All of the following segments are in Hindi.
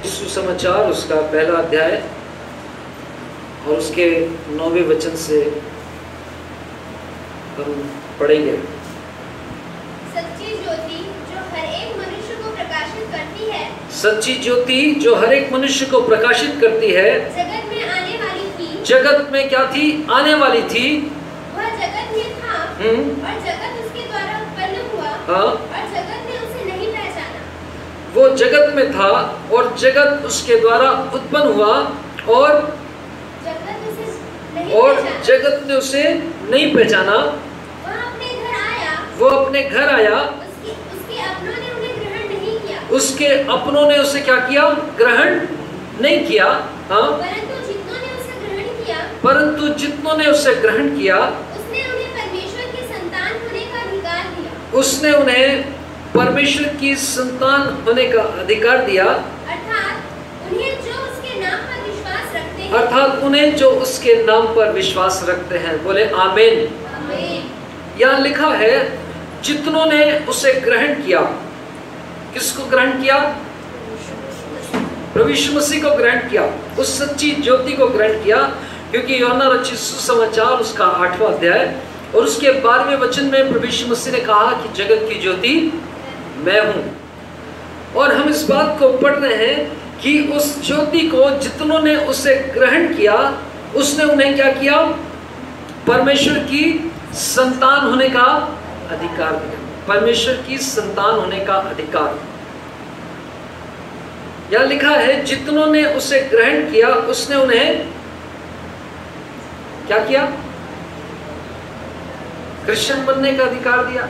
सुसमाचार उसका पहला अध्याय और उसके 9वें वचन से हम पढ़ेंगे। सच्ची ज्योति जो हर एक मनुष्य को प्रकाशित करती है, सच्ची ज्योति जो हर एक मनुष्य को प्रकाशित करती है, जगत में आने वाली थी। जगत में क्या थी? आने वाली थी। वह जगत में था और जगत उसके द्वारा उत्पन्न हुआ, हाँ, और जगत ने उसे नहीं पहचाना। वो जगत में था और जगत उसके द्वारा उत्पन्न हुआ और जगत ने उसे नहीं पहचाना। वह अपने घर आया, वो अपने घर आया, उसके अपनों ने उन्हें ग्रहण नहीं किया। उसके अपनों ने उसे क्या किया? ग्रहण नहीं किया। हाँ, परंतु जितनों ने उसे ग्रहण किया, परंतु जितनों ने उसे ग्रहण किया, उसने उन्हें परमेश्वर की संतान होने का अधिकार दिया। उसने उन्हें परमेश्वर की संतान होने का अधिकार दिया। अर्थात उन्हें जो उसके नाम पर विश्वास रखते हैं। बोले आमीन। यहाँ लिखा है जितनों ने उसे ग्रहण किया। किसको ग्रहण किया? प्रभु यीशु मसीह को ग्रहण किया, उस सच्ची ज्योति को ग्रहण किया। क्योंकि यूहन्ना रचित सुसमाचार उसका 8वां अध्याय और उसके 12वें वचन में प्रभु यीशु मसीह ने कहा कि जगत की ज्योति मैं हूं। और हम इस बात को पढ़ रहे हैं कि उस ज्योति को जितनों ने उसे ग्रहण किया, उसने उन्हें क्या किया? परमेश्वर की संतान होने का अधिकार दिया। परमेश्वर की संतान होने का अधिकार। यह लिखा है जितनों ने उसे ग्रहण किया, उसने उन्हें क्या किया? क्रिश्चियन बनने का अधिकार दिया,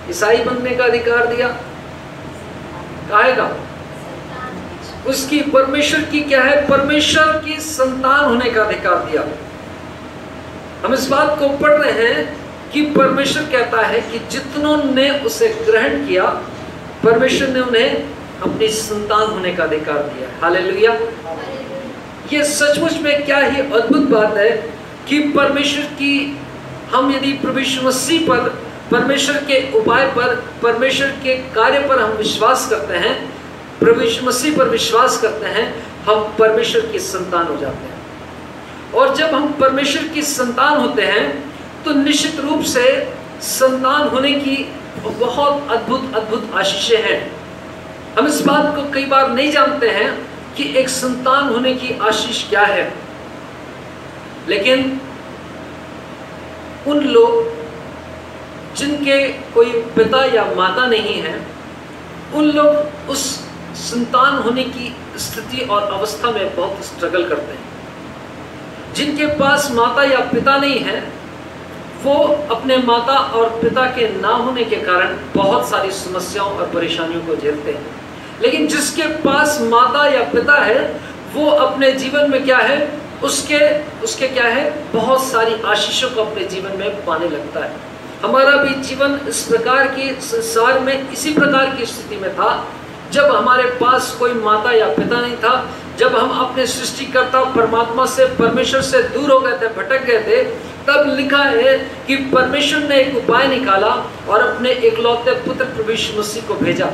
ईसाई बनने का अधिकार दिया। कहेगा उसकी परमेश्वर की क्या है? परमेश्वर की संतान होने का अधिकार दिया। हम इस बात को पढ़ रहे हैं कि परमेश्वर कहता है कि जितनों ने उसे ग्रहण किया, परमेश्वर ने उन्हें अपनी संतान होने का अधिकार दिया। हालेलुया। ये सचमुच में क्या ही अद्भुत बात है कि परमेश्वर की, हम यदि प्रभु यीशु मसीह पर, परमेश्वर के उपाय पर, परमेश्वर के कार्य पर हम विश्वास करते हैं, प्रभु यीशु मसीह पर विश्वास करते हैं, हम परमेश्वर की संतान हो जाते हैं। और जब हम परमेश्वर की संतान होते हैं तो निश्चित रूप से संतान होने की बहुत अद्भुत अद्भुत आशीषें हैं। हम इस बात को कई बार नहीं जानते हैं कि एक संतान होने की आशीष क्या है। लेकिन उन लोग जिनके कोई पिता या माता नहीं है, उन लोग उस संतान होने की स्थिति और अवस्था में बहुत स्ट्रगल करते हैं। जिनके पास माता या पिता नहीं है, वो अपने माता और पिता के ना होने के कारण बहुत सारी समस्याओं और परेशानियों को झेलते हैं। लेकिन जिसके पास माता या पिता है, वो अपने जीवन में क्या है? उसके क्या है? बहुत सारी आशीषों को अपने जीवन में पाने लगता है। हमारा भी जीवन इस प्रकार की, संसार में इसी प्रकार की स्थिति में था जब हमारे पास कोई माता या पिता नहीं था। जब हम अपने सृष्टिकर्ता परमात्मा से, परमेश्वर से दूर हो गए थे, भटक गए थे, तब लिखा है कि परमेश्वर ने एक उपाय निकाला और अपने इकलौते पुत्र प्रभु यीशु मसीह को भेजा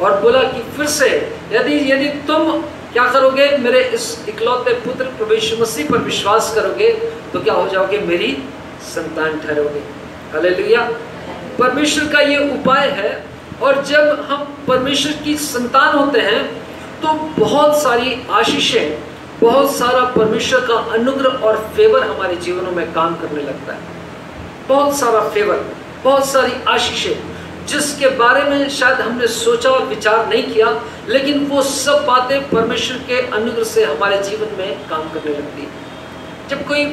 और बोला कि फिर से यदि तुम क्या करोगे? मेरे इस इकलौते पुत्र प्रभु यीशु मसीह पर विश्वास करोगे तो क्या हो जाओगे? मेरी संतान ठहरोगे। हालेलुया। परमेश्वर का ये उपाय है। और जब हम परमेश्वर की संतान होते हैं तो बहुत सारी आशीषें, बहुत सारा परमेश्वर का अनुग्रह और फेवर हमारे जीवनों में काम करने लगता है। बहुत सारा फेवर, बहुत सारी आशीषें जिसके बारे में शायद हमने सोचा और विचार नहीं किया, लेकिन वो सब बातें परमेश्वर के अनुग्रह से हमारे जीवन में काम करने लगती है। जब कोई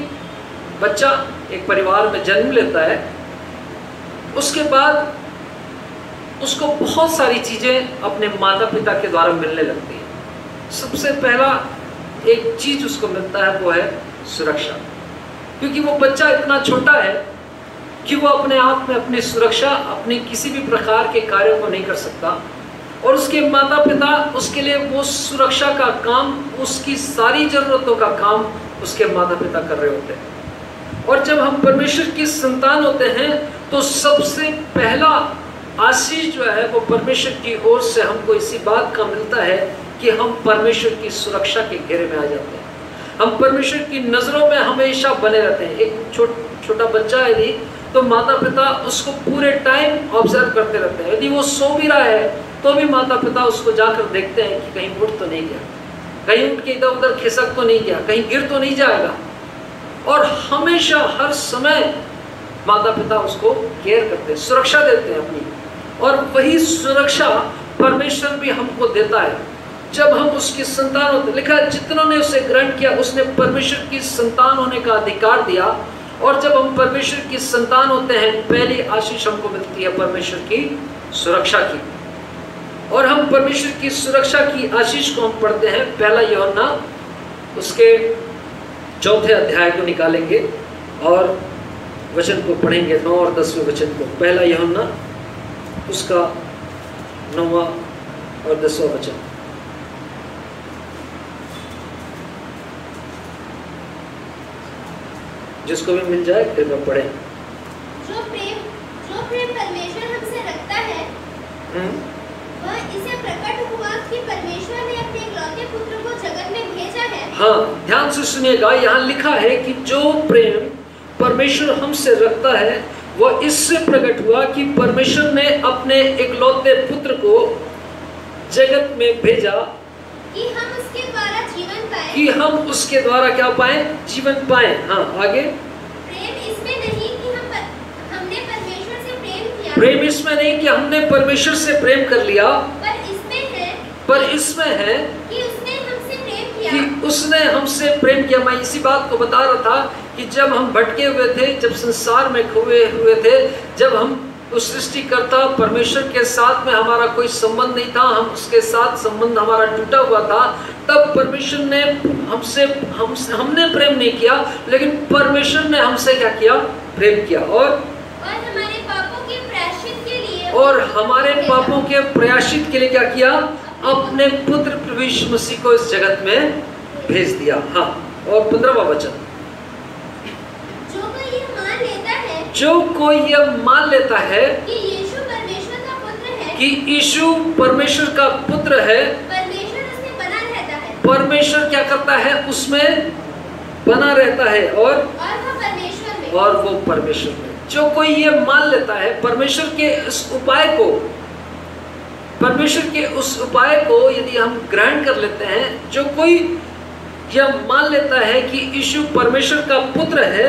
बच्चा एक परिवार में जन्म लेता है, उसके बाद उसको बहुत सारी चीज़ें अपने माता पिता के द्वारा मिलने लगती है। सबसे पहला एक चीज़ उसको मिलता है, वो है सुरक्षा। क्योंकि वो बच्चा इतना छोटा है कि वो अपने आप में अपनी सुरक्षा, अपने किसी भी प्रकार के कार्यों को नहीं कर सकता। और उसके माता पिता उसके लिए वो सुरक्षा का काम, उसकी सारी ज़रूरतों का काम उसके माता पिता कर रहे होते हैं। और जब हम परमेश्वर की संतान होते हैं तो सबसे पहला आशीष जो है वो परमेश्वर की ओर से हमको इसी बात का मिलता है कि हम परमेश्वर की सुरक्षा के घेरे में आ जाते हैं। हम परमेश्वर की नजरों में हमेशा बने रहते हैं। एक छोटा बच्चा है यदि, तो माता पिता उसको पूरे टाइम ऑब्जर्व करते रहते हैं। यदि वो सो भी रहा है तो भी माता पिता उसको जाकर देखते हैं कि कहीं उठ तो नहीं गया, कहीं उठ के इधर उधर खिसक तो नहीं गया, कहीं गिर तो नहीं जाएगा। और हमेशा हर समय माता पिता उसको केयर करते हैं, सुरक्षा देते हैं अपनी। और वही सुरक्षा परमेश्वर भी हमको देता है जब हम उसकी संतान होते। लिखा है जितनों ने उसे ग्रहण किया उसने परमेश्वर की संतान होने का अधिकार दिया। और जब हम परमेश्वर की संतान होते हैं, पहली आशीष हमको मिलती है परमेश्वर की सुरक्षा की। और हम परमेश्वर की सुरक्षा की आशीष को हम पढ़ते हैं पहला यूहन्ना उसके 4 अध्याय को निकालेंगे और वचन को पढ़ेंगे, 9 और 10वें वचन को। पहला यूहन्ना उसका 9वां और 10वां वचन। जिसको भी मिल जाए कृपया पढ़ें। जो प्रेम परमेश्वर हमसे रखता है वह इसे प्रकट हुआ कि परमेश्वर ने अपने इकलौते पुत्र को जगत में भेजा है। हाँ, ध्यान से सुनिएगा, यहाँ लिखा है कि जो प्रेम परमेश्वर हमसे रखता है वह इससे प्रकट हुआ कि परमेश्वर ने अपने इकलौते पुत्र को जगत में भेजा कि हम उसके द्वारा जीवन पाएं। कि हम उसके द्वारा क्या पाएं? जीवन पाएं। हाँ, आगे। प्रेम इसमें नहीं कि हमने परमेश्वर से प्रेम किया। प्रेम इसमें नहीं कि हमने परमेश्वर से प्रेम कर लिया, पर इसमें है कि उसने हमसे प्रेम किया। कि उसने हमसे प्रेम किया। मैं इसी बात को बता रहा था कि जब हम भटके हुए थे, जब संसार में खोए हुए थे, जब हम उस सृष्टिकर्ता परमेश्वर के साथ में हमारा कोई संबंध नहीं था, हम उसके साथ संबंध हमारा टूटा हुआ था, तब परमेश्वर ने हमने प्रेम नहीं किया, लेकिन परमेश्वर ने हमसे क्या किया? प्रेम किया। और हमारे पापों के प्रायश्चित के लिए के लिए क्या किया? अपने पुत्र प्रभु यीशु मसीह को इस जगत में भेज दिया। हाँ, और 15वां वचन। जो कोई यह मान लेता है कि यीशु परमेश्वर का पुत्र है, कि यीशु परमेश्वर का पुत्र है, परमेश्वर उसमें बना रहता है। परमेश्वर क्या करता है? उसमें बना रहता है और वो परमेश्वर में। और वो परमेश्वर में। जो कोई ये मान लेता है परमेश्वर के उस उपाय को यदि हम ग्रहण कर लेते हैं, जो कोई यह मान लेता है कि यीशु परमेश्वर का पुत्र है,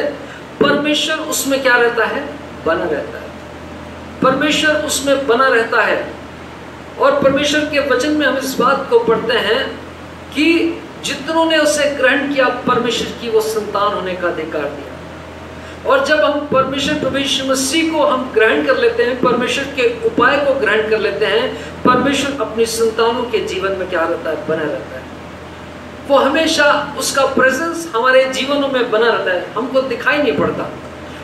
परमेश्वर उसमें क्या रहता है? बना रहता है। परमेश्वर उसमें बना रहता है। और परमेश्वर के वचन में हम इस बात को पढ़ते हैं कि जितनों ने उसे ग्रहण किया परमेश्वर की वो संतान होने का अधिकार दिया। और जब हम परमेश्वर प्रभु यीशु मसीह को हम ग्रहण कर लेते हैं, परमेश्वर के उपाय को ग्रहण कर लेते हैं, परमेश्वर अपनी संतानों के जीवन में क्या रहता है? बना रहता है। वो हमेशा उसका प्रेजेंस हमारे जीवनों में बना रहता है, हमको दिखाई नहीं पड़ता,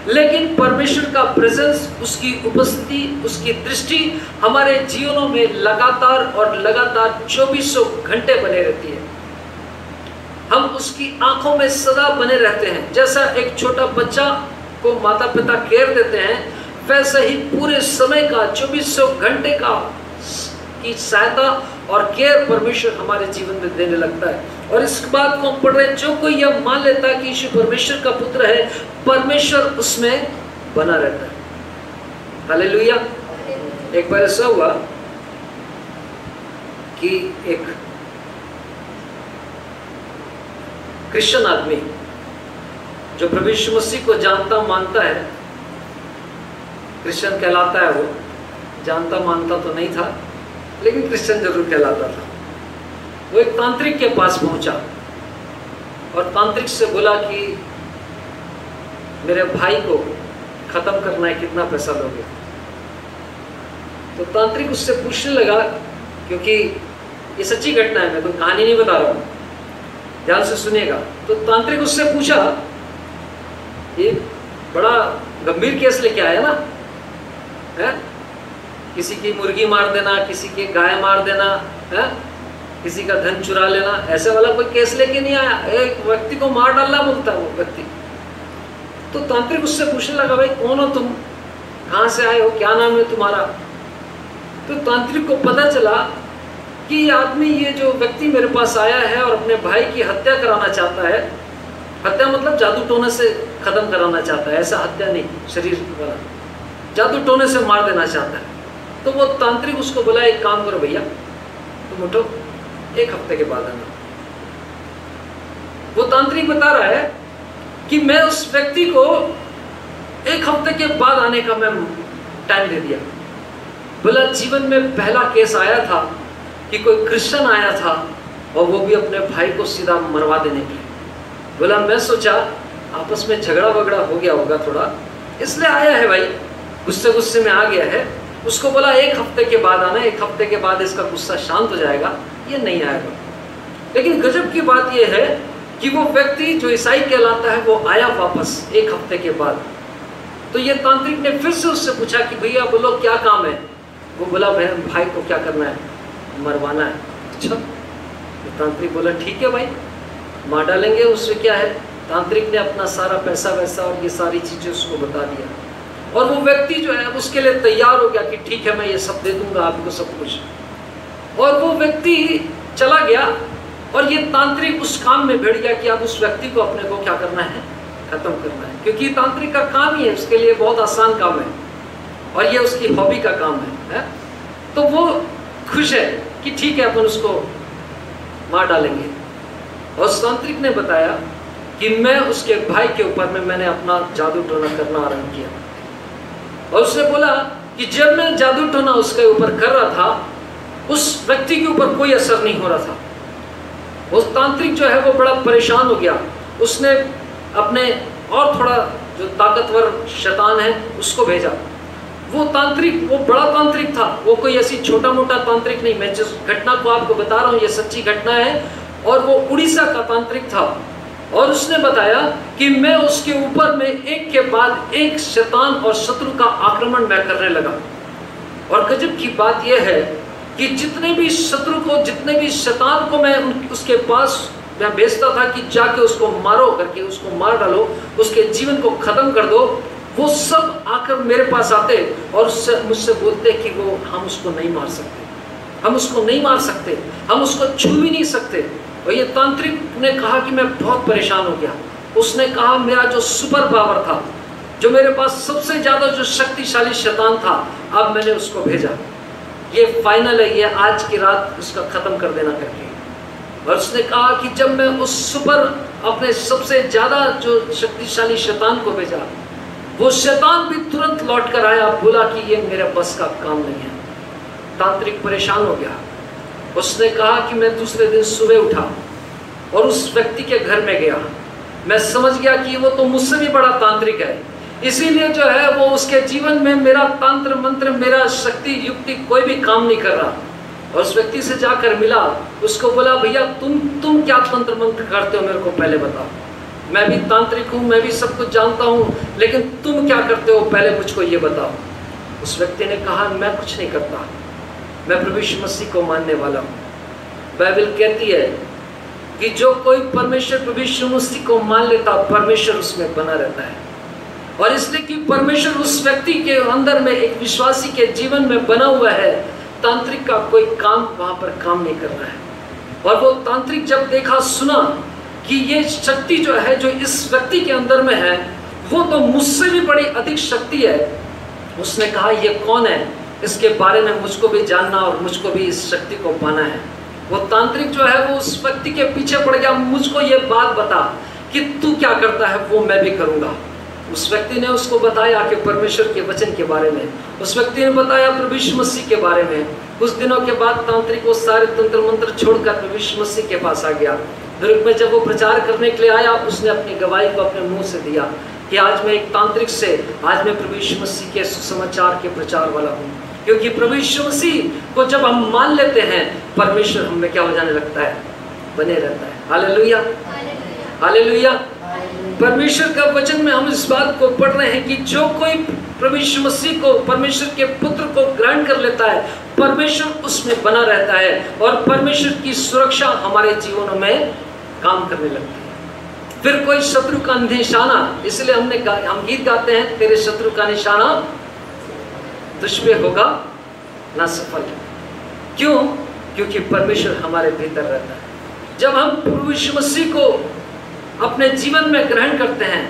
लेकिन परमेश्वर का प्रेजेंस, उसकी उपस्थिति, उसकी दृष्टि हमारे जीवनों में लगातार और लगातार 24 घंटे बने रहती है। हम उसकी आंखों में सदा बने रहते हैं। जैसा एक छोटा बच्चा को माता पिता केयर देते हैं, वैसे ही पूरे समय का 24 घंटे का की सहायता और केयर परमेश्वर हमारे जीवन में देने लगता है। और इस बात को हम पढ़ रहे हैं, जो कोई यह मान लेता है कि यीशु परमेश्वर का पुत्र है, परमेश्वर उसमें बना रहता है। हालेलुया। एक बार ऐसा हुआ कि एक क्रिश्चियन आदमी जो प्रभु यीशु मसीह को जानता मानता है, क्रिश्चियन कहलाता है, वो जानता मानता तो नहीं था लेकिन क्रिश्चियन जरूर कहलाता था। वो एक तांत्रिक के पास पहुंचा और तांत्रिक से बोला कि मेरे भाई को खत्म करना है, कितना पैसा दोगे? तो तांत्रिक उससे पूछने लगा, क्योंकि ये सच्ची घटना है, मैं कोई कहानी नहीं बता रहा हूं, ध्यान से सुनिएगा। तो तांत्रिक उससे पूछा, ये बड़ा गंभीर केस लेके आया ना, है? किसी की मुर्गी मार देना, किसी की गाय मार देना, है? किसी का धन चुरा लेना, ऐसे वाला कोई केस लेके नहीं आया, एक व्यक्ति को मार डालना बोलता है वो व्यक्ति। तो तांत्रिक उससे पूछने लगा, भाई कौन हो तुम, कहाँ से आए हो, क्या नाम है तुम्हारा? तो तांत्रिक को पता चला कि ये आदमी, ये जो व्यक्ति मेरे पास आया है और अपने भाई की हत्या कराना चाहता है, हत्या मतलब जादू टोने से खत्म कराना चाहता है, ऐसा हत्या नहीं, शरीर वाला, जादू टोने से मार देना चाहता है। तो वो तांत्रिक उसको बोला, एक काम करो भैया, तुम उठो, 1 हफ्ते के बाद आना। वो तांत्रिक बता रहा है कि मैं उस व्यक्ति को 1 हफ्ते के बाद आने का मैं टाइम दे दिया। बोला जीवन में पहला केस आया था कि कोई क्रिश्चियन आया था और वो भी अपने भाई को सीधा मरवा देने के लिए। बोला मैं सोचा आपस में झगड़ा वगड़ा हो गया होगा थोड़ा, इसलिए आया है भाई, गुस्से में आ गया है। उसको बोला 1 हफ्ते के बाद आना, 1 हफ्ते के बाद इसका गुस्सा शांत हो जाएगा, ये नहीं आएगा। लेकिन गजब की बात यह है कि वो व्यक्ति जो ईसाई कहलाता है वो आया वापस 1 हफ्ते के बाद। तो ये तांत्रिक ने फिर से उससे पूछा कि भैया बोलो क्या काम है। वो बोला भाई को क्या करना है, मरवाना है। अच्छा, तो तांत्रिक बोला ठीक है भाई, मार डालेंगे, उससे क्या है। तांत्रिक ने अपना सारा पैसा वैसा और ये सारी चीज़ें उसको बता दिया, और वो व्यक्ति जो है उसके लिए तैयार हो गया कि ठीक है मैं ये सब दे दूंगा आपको सब कुछ। और वो व्यक्ति चला गया और ये तांत्रिक उस काम में भिड़ गया कि अब उस व्यक्ति को अपने को क्या करना है, खत्म करना है, क्योंकि तांत्रिक का काम ही है, उसके लिए बहुत आसान काम है और ये उसकी हॉबी का काम है? तो वो खुश है कि ठीक है अपन उसको मार डालेंगे। और उस तांत्रिक ने बताया कि मैं उसके भाई के ऊपर में मैंने अपना जादू टोना करना आरंभ किया, और उसने बोला कि जब मैं जादू टोना उसके ऊपर कर रहा था उस व्यक्ति के ऊपर कोई असर नहीं हो रहा था। वो तांत्रिक जो है वो बड़ा परेशान हो गया। उसने अपने और थोड़ा जो ताकतवर शैतान है उसको भेजा। वो तांत्रिक, वो बड़ा तांत्रिक था, वो कोई ऐसी छोटा मोटा तांत्रिक नहीं। मैं जिस घटना को आपको बता रहा हूँ ये सच्ची घटना है, और वो उड़ीसा का तांत्रिक था। और उसने बताया कि मैं उसके ऊपर में एक के बाद एक शैतान और शत्रु का आक्रमण मैं करने लगा। और गजब की बात यह है कि जितने भी शत्रु को, जितने भी शैतान को मैं उसके पास मैं भेजता था कि जाके उसको मारो करके, उसको मार डालो, उसके जीवन को खत्म कर दो, वो सब आकर मेरे पास आते और उससे मुझसे बोलते कि वो हम उसको नहीं मार सकते, हम उसको नहीं मार सकते, हम उसको छू भी नहीं सकते। और ये तांत्रिक ने कहा कि मैं बहुत परेशान हो गया। उसने कहा मेरा जो सुपर पावर था, जो मेरे पास सबसे ज़्यादा जो शक्तिशाली शैतान था, अब मैंने उसको भेजा, ये फाइनल है, ये आज की रात उसका ख़त्म कर देना करके। और उसने कहा कि जब मैं उस सुपर अपने सबसे ज़्यादा जो शक्तिशाली शैतान को भेजा, वो शैतान भी तुरंत लौट कर आया, बोला कि ये मेरे बस का काम नहीं है। तांत्रिक परेशान हो गया। उसने कहा कि मैं दूसरे दिन सुबह उठा और उस व्यक्ति के घर में गया। मैं समझ गया कि वो तो मुझसे भी बड़ा तांत्रिक है, इसीलिए जो है वो उसके जीवन में मेरा तंत्र मंत्र, मेरा शक्ति युक्ति कोई भी काम नहीं कर रहा। और उस व्यक्ति से जाकर मिला, उसको बोला भैया तुम क्या तंत्र मंत्र करते हो, मेरे को पहले बताओ। मैं भी तांत्रिक हूँ, मैं भी सब कुछ जानता हूँ, लेकिन तुम क्या करते हो पहले मुझको ये बताओ। उस व्यक्ति ने कहा मैं कुछ नहीं करता, मैं प्रभु यीशु मसीह को मानने वाला हूँ। बाइबल कहती है कि जो कोई परमेश्वर प्रभु यीशु मसीह को मान लेता, परमेश्वर उसमें बना रहता है। और इसलिए कि परमेश्वर उस व्यक्ति के अंदर में, एक विश्वासी के जीवन में बना हुआ है, तांत्रिक का कोई काम वहाँ पर काम नहीं कर रहा है। और वो तांत्रिक जब देखा सुना कि ये शक्ति जो है जो इस व्यक्ति के अंदर में है, वो तो मुझसे भी बड़ी अधिक शक्ति है। उसने कहा ये कौन है, इसके बारे में मुझको भी जानना और मुझको भी इस शक्ति को पाना है। वो तांत्रिक जो है वो उस व्यक्ति के पीछे पड़ गया, मुझको ये बात बता कि तू क्या करता है, वो मैं भी करूँगा। उस व्यक्ति ने उसको बताया कि परमेश्वर के वचन के बारे में, उस व्यक्ति ने बताया प्रभु यीशु मसीह के बारे में। कुछ दिनों के बाद तांत्रिक वो सारे तंत्र मंत्र छोड़कर प्रभु यीशु मसीह के पास आ गया। दुर्ग में जब वो प्रचार करने के लिए आया, उसने अपनी गवाही को अपने मुंह से दिया कि आज मैं एक तांत्रिक से, आज मैं प्रभु यीशु मसीह के सुसमाचार के प्रचार वाला हूँ। क्योंकि प्रभु यीशु मसीह को जब हम मान लेते हैं, परमेश्वर हमें क्या हो जाने लगता है, बने रहता है। Hallelujah, hallelujah. परमेश्वर का वचन में हम इस बात को पढ़ रहे हैं कि जो कोई प्रभु यीशु मसीह को, परमेश्वर के पुत्र को ग्रहण कर लेता है, परमेश्वर उसमें बना रहता है और परमेश्वर की सुरक्षा हमारे जीवनों में काम करने लगती है। फिर कोई शत्रु का निशाना, इसलिए हम गीत गाते हैं, तेरे शत्रु का निशाना तुझ पे होगा ना सफल। क्यों? क्योंकि परमेश्वर हमारे भीतर रहता है। जब हम प्रभु यीशु मसीह को अपने जीवन में ग्रहण करते हैं,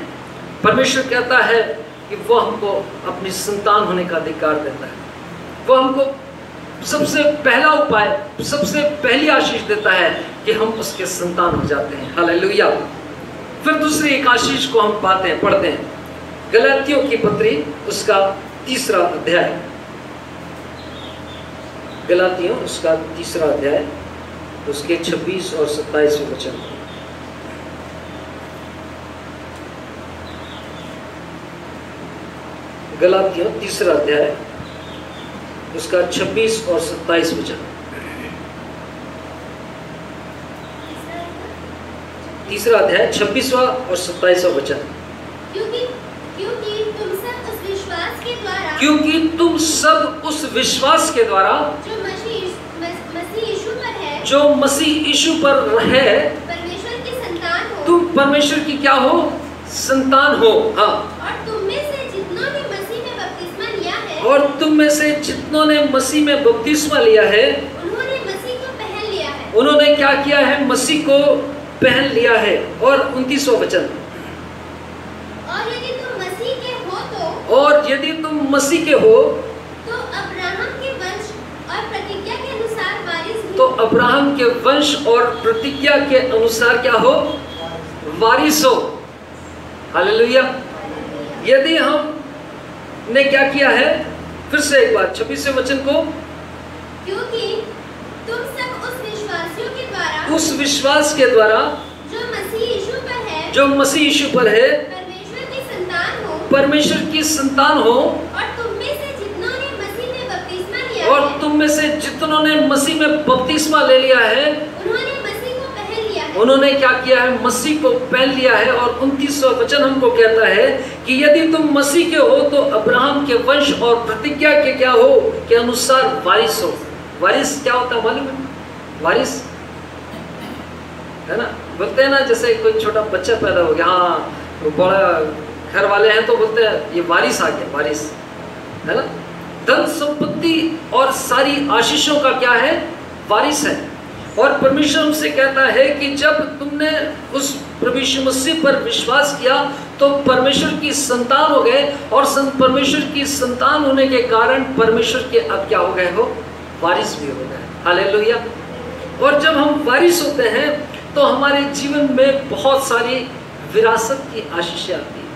परमेश्वर कहता है कि वो हमको अपनी संतान होने का अधिकार देता है। वो हमको सबसे पहला उपाय, सबसे पहली आशीष देता है कि हम उसके संतान हो जाते हैं। हालेलुया। फिर दूसरी एक आशीष को हम पाते हैं, पढ़ते हैं, गलातियों की पत्री उसका 3 अध्याय। गलातियों उसका 3 अध्याय, उसके 26 और 27 वचन। गलातियों 3 अध्याय, उसका 26 और 27 वचन। 3 अध्याय 26वां और 27वां वचन। क्योंकि तुम सब उस विश्वास के द्वारा, क्योंकि तुम सब उस विश्वास के द्वारा जो मसीह यीशु पर है, जो मसीह यीशु पर है, परमेश्वर की संतान हो। तुम परमेश्वर की क्या हो? संतान हो। हाँ। और तुम में से जितनों ने मसीह में बपतिस्मा लिया है, और तुम में से जितनों ने मसीह में बपतिस्मा लिया है, उन्होंने मसीह को पहन लिया है। उन्होंने क्या किया है? मसीह को पहन लिया है। और 29वां वचन। और यदि तुम मसीह के हो तो, और यदि तुम मसीह के हो अब्राहम के वंश और प्रतिज्ञा के अनुसार वारिस भी। तो अब्राहम के वंश और प्रतिज्ञा के अनुसार क्या हो? वारिस हो। हालेलुया। यदि हम ने क्या किया है? फिर से एक बार 26वें वचन को। क्योंकि तुम सब उस विश्वासियों के द्वारा, उस विश्वास के द्वारा जो मसीह यीशु पर है, जो मसीह यीशु पर है, परमेश्वर की संतान हो। परमेश्वर की संतान हो। और तुम में से जितनों ने मसीह में बपतिस्मा लिया और है, तुम में से जितनों ने मसीह में बपतिस्मा ले लिया है, उन्होंने मसीह को पहन लिया है। उन्होंने क्या किया है? मसीह को पहन लिया है। और 29वां वचन हमको कहता है कि यदि तुम मसीह के हो तो अब्राहम के वंश और प्रतिज्ञा के क्या हो? के अनुसार वारिस हो। वारिस क्या होता है मालूम है? वारिस है ना, बोलते हैं ना, जैसे कोई छोटा बच्चा पैदा हो गया, हाँ वो बड़ा घर वाले हैं तो बोलते हैं ये वारिस आ गया, वारिस है ना। धन संपत्ति और सारी आशीषों का क्या है? वारिस है। और परमेश्वर हमसे कहता है कि जब तुमने उस प्रभु यीशु मसीह पर विश्वास किया तो परमेश्वर की संतान हो गए। और परमेश्वर की संतान होने के कारण परमेश्वर के अब क्या हो गए हो? वारिस भी हो गए। हालेलुया। और जब हम वारिस होते हैं तो हमारे जीवन में बहुत सारी विरासत की आशीषें आती हैं।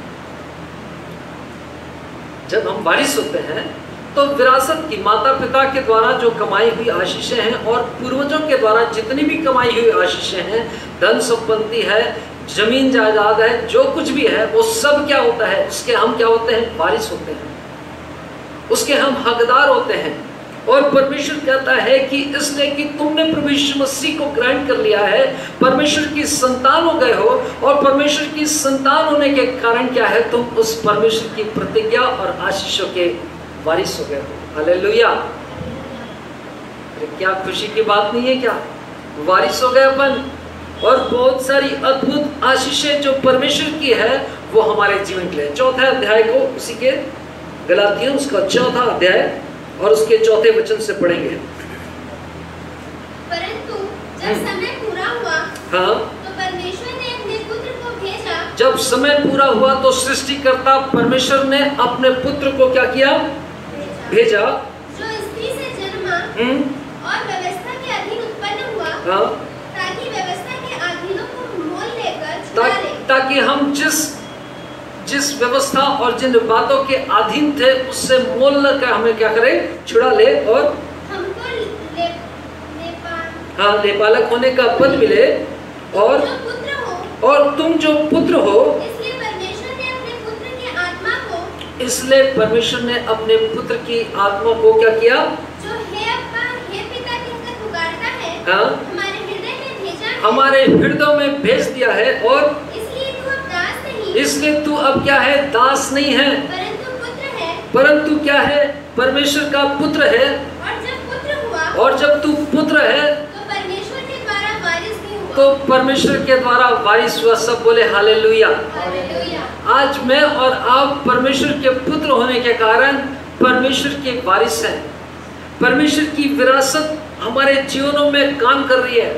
जब हम वारिस होते हैं तो विरासत की, माता पिता के द्वारा जो कमाई हुई आशीषें हैं और पूर्वजों के द्वारा जितनी भी कमाई हुई आशीषें हैं, धन संपत्ति है, जमीन जायदाद है, जो कुछ भी है, वो सब क्या होता है? उसके हम क्या होते हैं? वारिस होते हैं, उसके हम हकदार होते हैं। और परमेश्वर कहता है कि इसलिए कि तुमने प्रभु यीशु मसीह को ग्रहण कर लिया है, परमेश्वर की संतान हो गए हो। और परमेश्वर की संतान होने के कारण क्या है? तुम उस परमेश्वर की प्रतिज्ञा और आशीषों के वारिस हो गए हो। हालेलुया। क्या खुशी की बात नहीं है क्या? वारिस हो गए अपन। और बहुत सारी अद्भुत आशीषें जो परमेश्वर की है वो हमारे जीवन के लिए। 4 अध्याय को उसी के गलातियों उसका 4 अध्याय और उसके 4 वचन से पढ़ेंगे। परंतु जब समय पूरा हुआ, हाँ, तो परमेश्वर ने अपने पुत्र को भेजा। जब समय पूरा हुआ तो सृष्टिकर्ता परमेश्वर ने अपने पुत्र को क्या किया? भेजा। जो स्त्री से जन्मा और व्यवस्था के अधीन उत्पन्न हुआ, हाँ, ताकि व्यवस्था के अधीनों को मोल लेकर छुड़ा ले। ताकि हम जिस व्यवस्था और जिन बातों के अधीन थे उससे मोल लेकर हमें क्या करें? छुड़ा ले और हमको हाँ, लेपालक होने का पद मिले। और जो पुत्र हो, और तुम जो पुत्र हो, इसलिए परमेश्वर ने अपने पुत्र की आत्मा को, इसलिए परमेश्वर ने अपने पुत्र की आत्मा को क्या किया? जो हे अब्बा हे पिता कहकर पुकारता है, हाँ, हमारे हृदय में भेजा है। हमारे हृदय में भेज दिया है। और इसलिए तू अब दास नहीं, इसलिए तू अब क्या है? दास नहीं है, परंतु पुत्र है। परंतु क्या है? परमेश्वर का पुत्र है। और जब पुत्र हुआ, और जब तू पुत्र है तो परमेश्वर के द्वारा वारिस भी हुआ। तो परमेश्वर के द्वारा वारिस हुआ। सब बोले हालेलुया। हालेलुया। आज मैं और आप परमेश्वर के पुत्र होने के कारण परमेश्वर के वारिस हैं। परमेश्वर की विरासत हमारे जीवनों में काम कर रही है।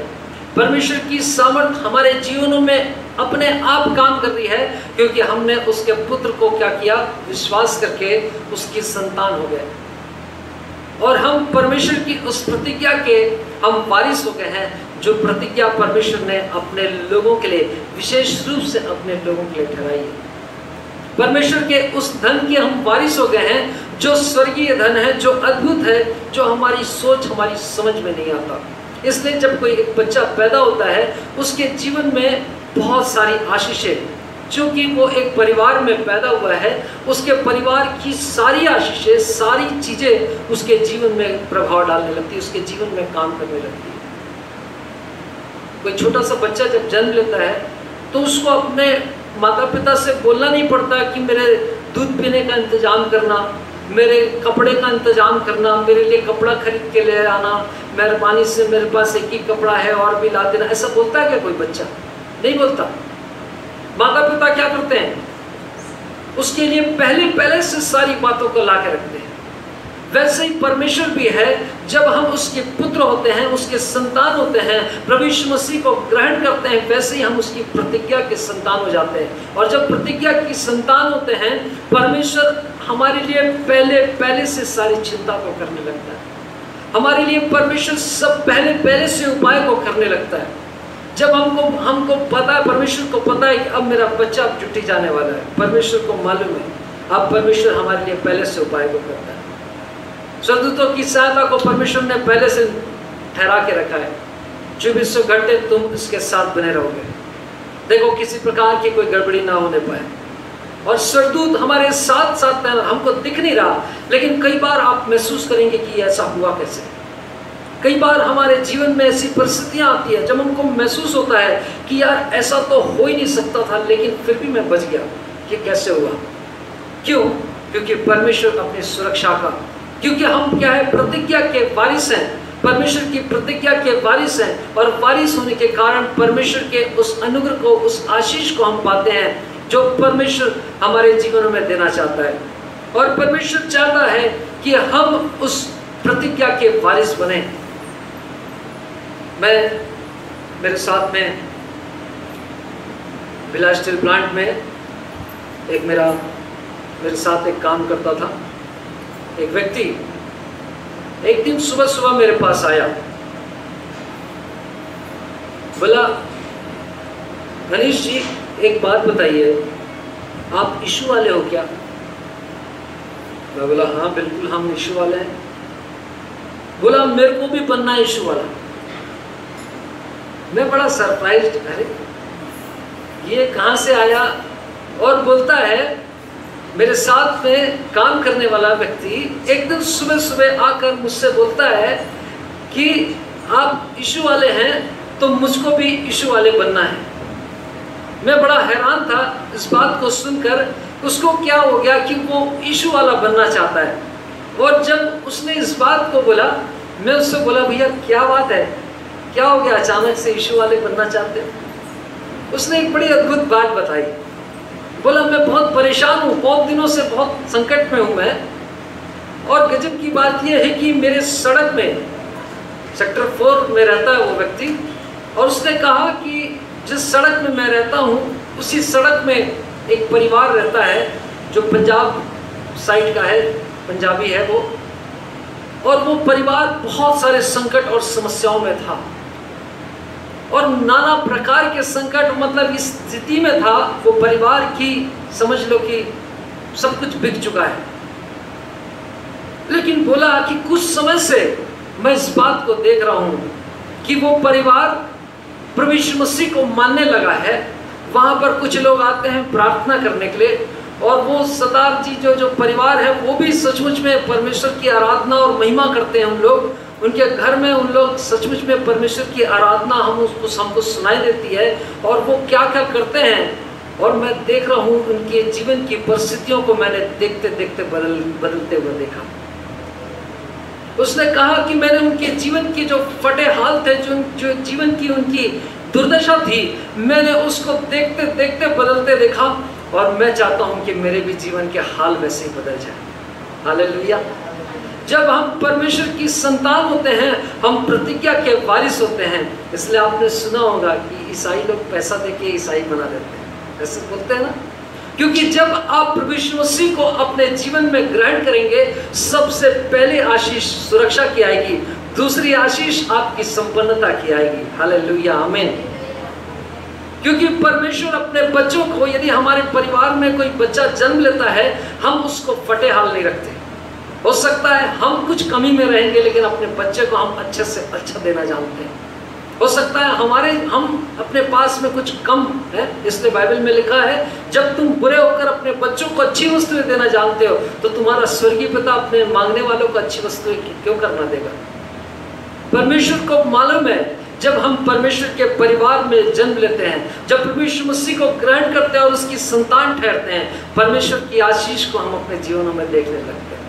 परमेश्वर की सामर्थ हमारे जीवनों में अपने आप काम कर रही है, क्योंकि हमने उसके पुत्र को क्या किया, विश्वास करके उसकी संतान हो गए। और हम परमेश्वर की उस प्रतिज्ञा के हम वारिस हो गए हैं, जो प्रतिज्ञा परमेश्वर ने अपने लोगों के लिए, विशेष रूप से अपने लोगों के लिए ठहराई है। परमेश्वर के उस धन के हम वारिस हो गए हैं, जो स्वर्गीय धन है, जो अद्भुत है, जो हमारी सोच, हमारी समझ में नहीं आता। इसलिए जब कोई एक बच्चा पैदा होता है, उसके जीवन में बहुत सारी आशीषें, क्योंकि वो एक परिवार में पैदा हुआ है, उसके परिवार की सारी आशीषें, सारी चीजें उसके जीवन में प्रभाव डालने लगती है, उसके जीवन में काम करने लगती है। कोई छोटा सा बच्चा जब जन्म लेता है तो उसको अपने माता पिता से बोलना नहीं पड़ता कि मेरे दूध पीने का इंतजाम करना, मेरे कपड़े का इंतजाम करना, मेरे लिए कपड़ा खरीद के ले आना, मेहरबानी से मेरे पास एक ही कपड़ा है और भी ला देना। ऐसा बोलता है क्या कोई बच्चा? नहीं बोलता। माता पिता क्या करते हैं, उसके लिए पहले से सारी बातों को ला के रखते हैं। वैसे ही परमेश्वर भी है, जब हम उसके पुत्र होते हैं, उसके संतान होते हैं, प्रभु यीशु मसीह को ग्रहण करते हैं, वैसे ही हम उसकी प्रतिज्ञा के संतान हो जाते हैं। और जब प्रतिज्ञा की संतान होते हैं, परमेश्वर हमारे लिए पहले से सारी चिंता को करने लगता है। हमारे लिए परमेश्वर सब पहले से उपाय को करने लगता है। जब हमको पता है, परमेश्वर को पता है कि अब मेरा बच्चा जुटी जाने वाला है, परमेश्वर को मालूम है, अब परमेश्वर हमारे लिए पहले से उपाय को करता है। स्वर्गदूतों की सहायता को परमेश्वर ने पहले से ठहरा के रखा है। 24 घंटे तुम इसके साथ बने रहोगे, देखो किसी प्रकार की कोई गड़बड़ी ना होने पाए। और स्वर्गदूत हमारे साथ साथ है, हमको दिख नहीं रहा, लेकिन कई बार आप महसूस करेंगे कि ऐसा हुआ कैसे। कई बार हमारे जीवन में ऐसी परिस्थितियां आती है जब हमको महसूस होता है कि यार ऐसा तो हो ही नहीं सकता था, लेकिन फिर भी मैं बच गया। ये कैसे हुआ? क्यों? क्योंकि परमेश्वर अपनी सुरक्षा का, क्योंकि हम क्या है, प्रतिज्ञा के वारिस हैं, परमेश्वर की प्रतिज्ञा के वारिस हैं। और वारिस होने के कारण परमेश्वर के उस अनुग्रह को, उस आशीष को हम पाते हैं जो परमेश्वर हमारे जीवनों में देना चाहता है। और परमेश्वर चाहता है कि हम उस प्रतिज्ञा के वारिस बने। मेरे साथ में भिलास स्टील प्लांट में एक मेरे साथ एक काम करता था एक व्यक्ति, एक दिन सुबह मेरे पास आया, बोला गणेश जी एक बात बताइए, आप यीशु वाले हो क्या? मैं बोला हाँ बिल्कुल हम यीशु वाले हैं। बोला मेरे को भी बनना है यीशु वाला। मैं बड़ा सरप्राइज्ड, अरे ये कहाँ से आया? और बोलता है मेरे साथ में काम करने वाला व्यक्ति एक दिन सुबह आकर मुझसे बोलता है कि आप यीशु वाले हैं तो मुझको भी यीशु वाले बनना है। मैं बड़ा हैरान था इस बात को सुनकर। उसको क्या हो गया कि वो यीशु वाला बनना चाहता है। और जब उसने इस बात को बोला, मैं उससे बोला भैया क्या बात है, क्या हो गया अचानक से यीशु वाले बनना चाहते हैं? उसने एक बड़ी अद्भुत बात बताई। बोला मैं बहुत परेशान हूँ, बहुत दिनों से बहुत संकट में हूँ मैं। और गजब की बात यह है कि मेरे सड़क में सेक्टर 4 में रहता है वो व्यक्ति, और उसने कहा कि जिस सड़क में मैं रहता हूँ उसी सड़क में एक परिवार रहता है जो पंजाब साइड का है, पंजाबी है वो, और वो परिवार बहुत सारे संकट और समस्याओं में था। और नाना प्रकार के संकट, मतलब इस स्थिति में था वो परिवार की, समझ लो कि सब कुछ बिक चुका है। लेकिन बोला कि कुछ समय से मैं इस बात को देख रहा हूं कि वो परिवार प्रभु यीशु मसीह को मानने लगा है। वहां पर कुछ लोग आते हैं प्रार्थना करने के लिए, और वो सरदार जी जो परिवार है वो भी सचमुच में परमेश्वर की आराधना और महिमा करते हैं। उन लोग, उनके घर में उन लोग सचमुच में परमेश्वर की आराधना हमको सुनाई देती है, और वो क्या क्या करते हैं। और मैं देख रहा हूँ उनके जीवन की परिस्थितियों को मैंने देखते देखते बदलते हुए देखा। उसने कहा कि मैंने उनके जीवन की जो फटे हाल थे, जो जीवन की उनकी दुर्दशा थी, मैंने उसको देखते देखते बदलते देखा, और मैं चाहता हूं कि मेरे भी जीवन के हाल वैसे ही बदल जाए। हालेलुया। जब हम परमेश्वर की संतान होते हैं, हम प्रतिज्ञा के वारिस होते हैं। इसलिए आपने सुना होगा कि ईसाई लोग पैसा देके ईसाई बना देते हैं, ऐसे बोलते हैं ना। क्योंकि जब आप प्रभु यीशु मसीह को अपने जीवन में ग्रहण करेंगे, सबसे पहले आशीष सुरक्षा की आएगी, दूसरी आशीष आपकी संपन्नता की आएगी। हालेलुया, आमीन। क्योंकि परमेश्वर अपने बच्चों को, यदि हमारे परिवार में कोई बच्चा जन्म लेता है, हम उसको फटे हाल नहीं रखते। हो सकता है हम कुछ कमी में रहेंगे, लेकिन अपने बच्चे को हम अच्छे से अच्छा देना जानते हैं। हो सकता है हम अपने पास में कुछ कम है, इसलिए बाइबल में लिखा है, जब तुम बुरे होकर अपने बच्चों को अच्छी वस्तुएं देना जानते हो, तो तुम्हारा स्वर्गीय पिता अपने मांगने वालों को अच्छी वस्तुएं क्यों करना देगा। परमेश्वर को मालूम है, जब हम परमेश्वर के परिवार में जन्म लेते हैं, जब प्रभु यीशु मसीह को ग्रहण करते हैं और उसकी संतान ठहरते हैं, परमेश्वर की आशीष को हम अपने जीवनों में देखने लगते हैं,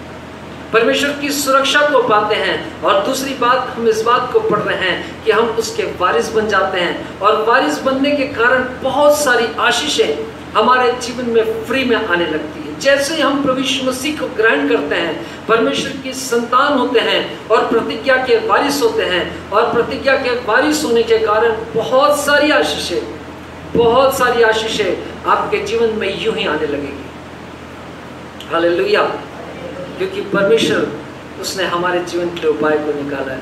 परमेश्वर की सुरक्षा को पाते हैं। और दूसरी बात, हम इस बात को पढ़ रहे हैं कि हम उसके वारिस बन जाते हैं, और वारिस बनने के कारण बहुत सारी आशीषें हमारे जीवन में फ्री में आने लगती है। जैसे हम प्रभु यीशु मसीह को ग्रहण करते हैं, परमेश्वर की संतान होते हैं और प्रतिज्ञा के वारिस होते हैं, और प्रतिज्ञा के वारिस होने के कारण बहुत सारी आशीषें आपके जीवन में यूं ही आने लगेगी। हालेलुया। क्योंकि परमेश्वर, उसने हमारे जीवन के उपाय को निकाला है,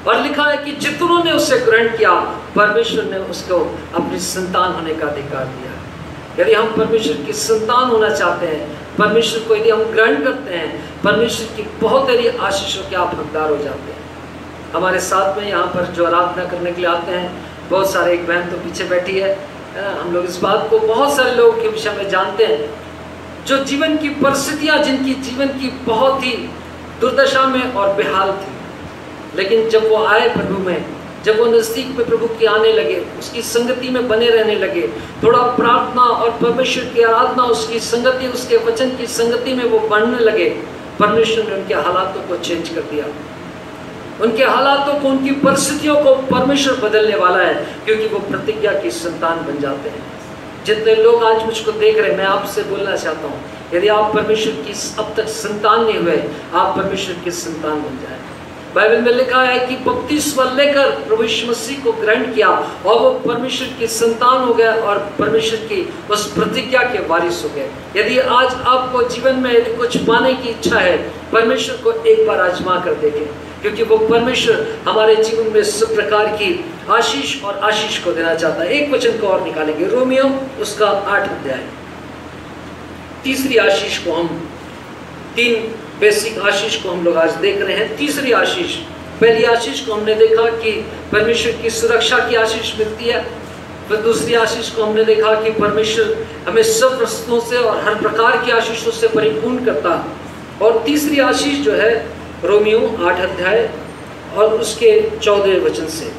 और लिखा है कि जितनों ने उसे ग्रहण किया, परमेश्वर ने उसको अपनी संतान होने का अधिकार दिया। यदि हम परमेश्वर की संतान होना चाहते हैं, परमेश्वर को यदि हम ग्रहण करते हैं, परमेश्वर की बहुत सारी आशीषों के आप हकदार हो जाते हैं। हमारे साथ में यहाँ पर जो आराधना करने के लिए आते हैं, बहुत सारे, एक बहन तो पीछे बैठी है, हम लोग इस बात को बहुत सारे लोगों के विषय में जानते हैं, जो जीवन की परिस्थितियाँ, जिनकी जीवन की बहुत ही दुर्दशा में और बेहाल थी, लेकिन जब वो आए प्रभु में, जब वो नज़दीक में प्रभु के आने लगे, उसकी संगति में बने रहने लगे, थोड़ा प्रार्थना और परमेश्वर की आराधना, उसकी संगति, उसके वचन की संगति में वो बढ़ने लगे, परमेश्वर ने उनके हालातों को चेंज कर दिया। उनके हालातों को, उनकी परिस्थितियों को परमेश्वर बदलने वाला है, क्योंकि वो प्रतिज्ञा की संतान बन जाते हैं। जितने लोग आज मुझको देख रहे हैं, मैं आपसे बोलना चाहता हूँ, यदि आप परमेश्वर की अब तक संतान नहीं हुए, आप परमेश्वर की संतान बन जाए। बाइबल में लिखा है कि बपतिस्मा लेकर प्रभु यीशु मसीह को ग्रहण किया, और वो परमेश्वर की संतान हो गए, और परमेश्वर की उस प्रतिज्ञा के वारिस हो गए। यदि आज आपको जीवन में यदि कुछ पाने की इच्छा है, परमेश्वर को एक बार आजमा कर देखें, क्योंकि वो परमेश्वर हमारे जीवन में सब प्रकार की आशीष और आशीष को देना चाहता है। एक वचन को और निकालेंगे, रोमियो उसका 8 अध्याय। तीसरी आशीष को हम, 3 बेसिक आशीष को हम लोग आज देख रहे हैं। तीसरी आशीष, पहली आशीष को हमने देखा कि परमेश्वर की सुरक्षा की आशीष मिलती है। फिर दूसरी आशीष को हमने देखा कि परमेश्वर हमें सब वस्तुओं से और हर प्रकार की आशीषों से परिपूर्ण करता। और तीसरी आशीष जो है रोमियो 8 अध्याय और उसके 14 वचन से,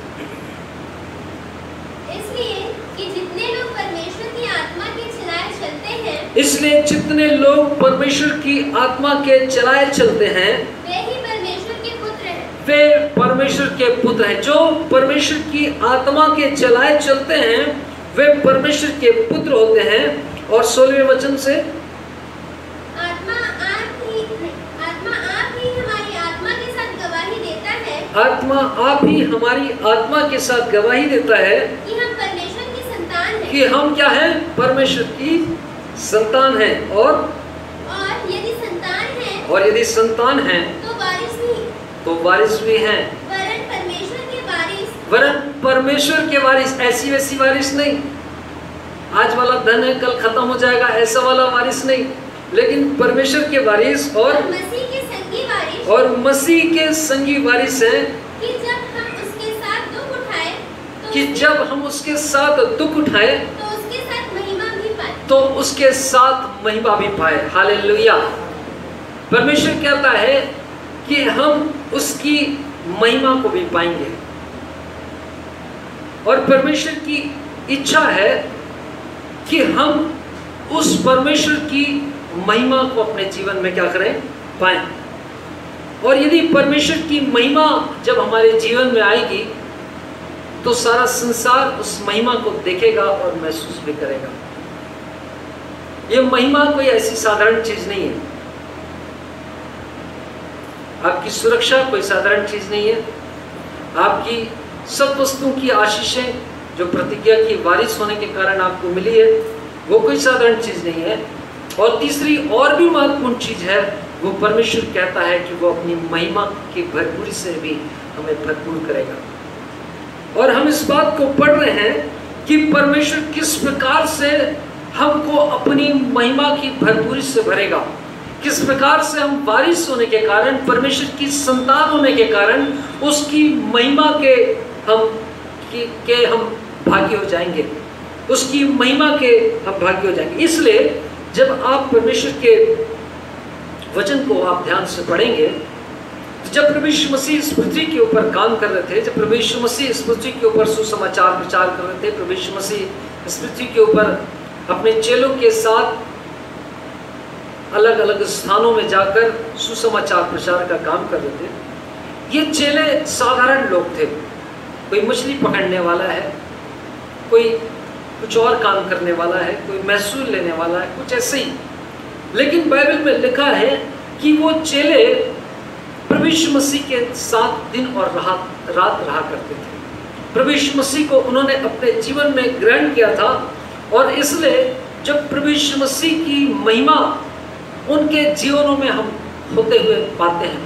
इसलिए जितने लोग परमेश्वर की आत्मा के चलाए चलते हैं, वे ही परमेश्वर के पुत्र हैं। वे परमेश्वर के पुत्र हैं। जो परमेश्वर की आत्मा के चलाए चलते हैं, वे परमेश्वर के पुत्र होते हैं। और 16वें वचन से, आत्मा आप ही हमारी आत्मा के साथ गवाही देता है, आत्मा आप ही हमारी आत्मा के साथ गवाही देता है कि हम परमेश्वर की संतान हैं। कि हम क्या हैं? परमेश्वर की संतान हैं। और यदि संतान हैं तो वारिस भी हैं, वरन परमेश्वर के वारिस। वरन परमेश्वर के वारिस, ऐसी वैसी वारिस नहीं, आज वाला धन है कल खत्म हो जाएगा, ऐसा वाला वारिस नहीं, लेकिन परमेश्वर के वारिस और मसीह के संगी वारिस, और मसीह के संगी वारिस हैं। कि जब हम उसके साथ दुख उठाए तो उसके साथ महिमा भी पाए। हालेलुया। परमेश्वर कहता है कि हम उसकी महिमा को भी पाएंगे, और परमेश्वर की इच्छा है कि हम उस परमेश्वर की महिमा को अपने जीवन में क्या करें? पाएं। और यदि परमेश्वर की महिमा जब हमारे जीवन में आएगी, तो सारा संसार उस महिमा को देखेगा और महसूस भी करेगा। ये महिमा कोई ऐसी साधारण चीज नहीं है। आपकी सुरक्षा कोई साधारण चीज़ नहीं है। आपकी सब वस्तुओं की आशीषें जो प्रतिज्ञा की वारिस होने के कारण आपको मिली है, वो कोई साधारण चीज़ नहीं है। और तीसरी और भी महत्वपूर्ण चीज़ है, वो परमेश्वर कहता है कि वो अपनी महिमा की भरपूरी से भी हमें भरपूर करेगा। और हम इस बात को पढ़ रहे हैं कि परमेश्वर किस प्रकार से हमको अपनी महिमा की भरपूरी से भरेगा, किस प्रकार से हम वारिस होने के कारण, परमेश्वर की संतान होने के कारण उसकी महिमा के हम भागी हो जाएंगे, उसकी महिमा के हम भागी हो जाएंगे। इसलिए जब आप परमेश्वर के वचन को आप ध्यान से पढ़ेंगे, जब प्रभु यीशु मसीह इस पृथ्वी के ऊपर काम कर रहे थे, जब प्रभु यीशु मसीह इस पृथ्वी के ऊपर सुसमाचार प्रचार कर रहे थे, प्रभु यीशु मसीह इस पृथ्वी के ऊपर अपने चेलों के साथ अलग अलग स्थानों में जाकर सुसमाचार प्रचार का काम कर रहे थे, ये चेले साधारण लोग थे। कोई मछली पकड़ने वाला है, कोई कुछ और काम करने वाला है, कोई महसूल लेने वाला है, कुछ ऐसे ही। लेकिन बाइबल में लिखा है कि वो चेले प्रभु यीशु मसीह के साथ दिन और रात रहा करते थे। प्रभु यीशु मसीह को उन्होंने अपने जीवन में ग्रहण किया था, और इसलिए जब प्रभु यीशु मसीह की महिमा उनके जीवनों में हम होते हुए पाते हैं।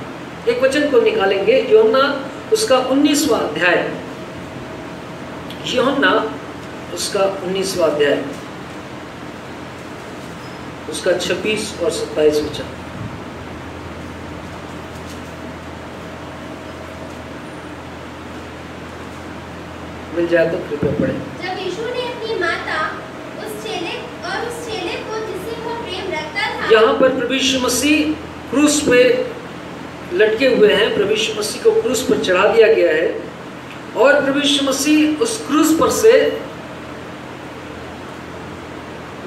एक वचन को निकालेंगे, यूहन्ना उसका 19वां अध्याय, यूहन्ना उसका 19वां अध्याय, उसका 26 और 27 वचन। मिल जाए तो कृपया पढ़े। जब यीशु ने अपनी माता उस चेले को जिससे वो प्रेम रखता था, यहाँ पर प्रभु यीशु मसीह क्रूस पे लटके हुए हैं, प्रभु यीशु मसीह को क्रूस पर चढ़ा दिया गया है, और प्रभु यीशु मसीह उस क्रूस पर से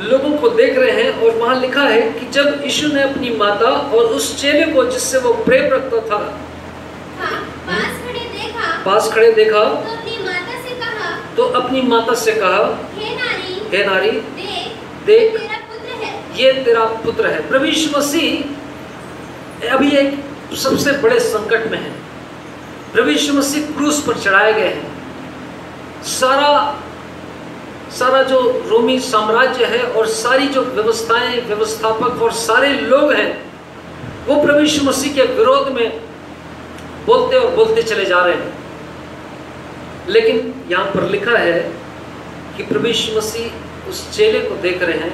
लोगों को देख रहे हैं। और वहां लिखा है कि जब यीशु ने अपनी माता और उस चेले को जिससे वो प्रेम रखता था पास खड़े देखा, तो अपनी माता से कहा, हे नारी, देख ये तेरा पुत्र है। प्रभु यीशु मसीह अभी एक सबसे बड़े संकट में है। प्रभु यीशु मसीह क्रूस पर चढ़ाए गए हैं। सारा जो रोमी साम्राज्य है और सारी जो व्यवस्थाएं, व्यवस्थापक और सारे लोग हैं, वो प्रभु यीशु मसीह के विरोध में बोलते और बोलते चले जा रहे हैं। लेकिन यहाँ पर लिखा है कि प्रभु यीशु मसीह उस चेले को देख रहे हैं,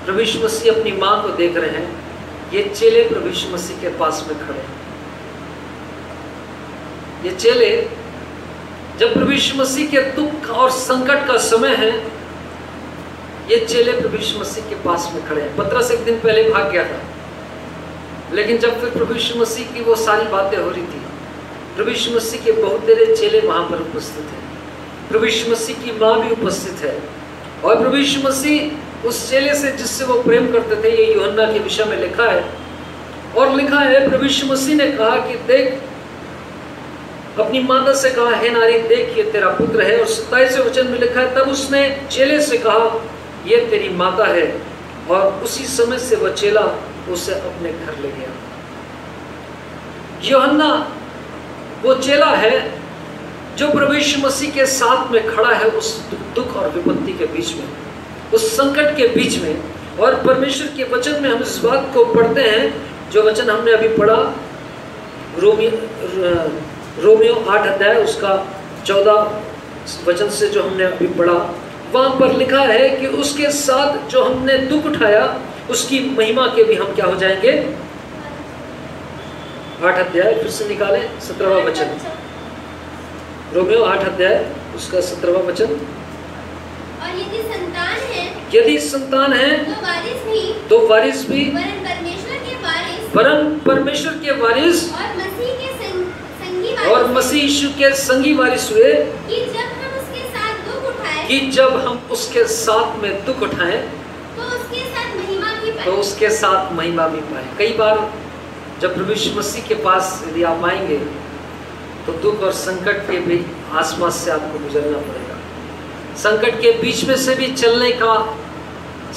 प्रभु यीशु मसीह अपनी माँ को देख रहे हैं। ये चेले प्रभु यीशु मसीह के पास में खड़े हैं। ये चेले जब प्रभु यीशु मसीह के दुख और संकट का समय है, ये चेले प्रभु यीशु मसीह के पास में खड़े हैं। पतरस एक दिन पहले भाग गया था, लेकिन जब फिर प्रभु यीशु मसीह की वो सारी बातें हो रही थी, प्रभु यीशु मसीह के बहुत तेरे चेले वहां पर उपस्थित हैं। प्रभु यीशु मसीह की माँ भी उपस्थित है, और प्रभु यीशु मसीह उस चेले से जिससे वो प्रेम करते थे, ये यूहन्ना के विषय में लिखा है। और लिखा है प्रभु यीशु मसीह ने कहा कि देख, अपनी माता से कहा, हे नारी, देख ये तेरा पुत्र है। और 27वें वचन में लिखा है, तब उसने चेले से कहा, ये तेरी माता है। और उसी समय से वह चेला उसे अपने घर ले गया। यूहन्ना वो चेला है जो प्रभु यीशु मसीह के साथ में खड़ा है उस दुख और विपत्ति के बीच में, उस संकट के बीच में। और परमेश्वर के वचन में हम इस बात को पढ़ते हैं, जो वचन हमने अभी पढ़ा, रोमियो 8 अध्याय उसका 14 वचन से जो हमने अभी पढ़ा, वहां पर लिखा है कि उसके साथ जो हमने दुख उठाया उसकी महिमा के भी हम क्या हो जाएंगे। 8 अध्याय फिर से निकालें, 17वां वचन, रोमियो 8 अध्याय उसका 17वां वचन। और यदि संतान है तो वारिस भी, परम परमेश्वर के वारिस और मसीह यीशु के संगी वारिस हुए, कि जब हम उसके साथ में दुख उठाएं तो उसके साथ महिमा भी पाए। कई बार जब प्रभु यीशु मसीह के पास यदि आप आएंगे तो दुख और संकट के भी आसपास से आपको गुजरना पड़ेगा। संकट के बीच में से भी चलने का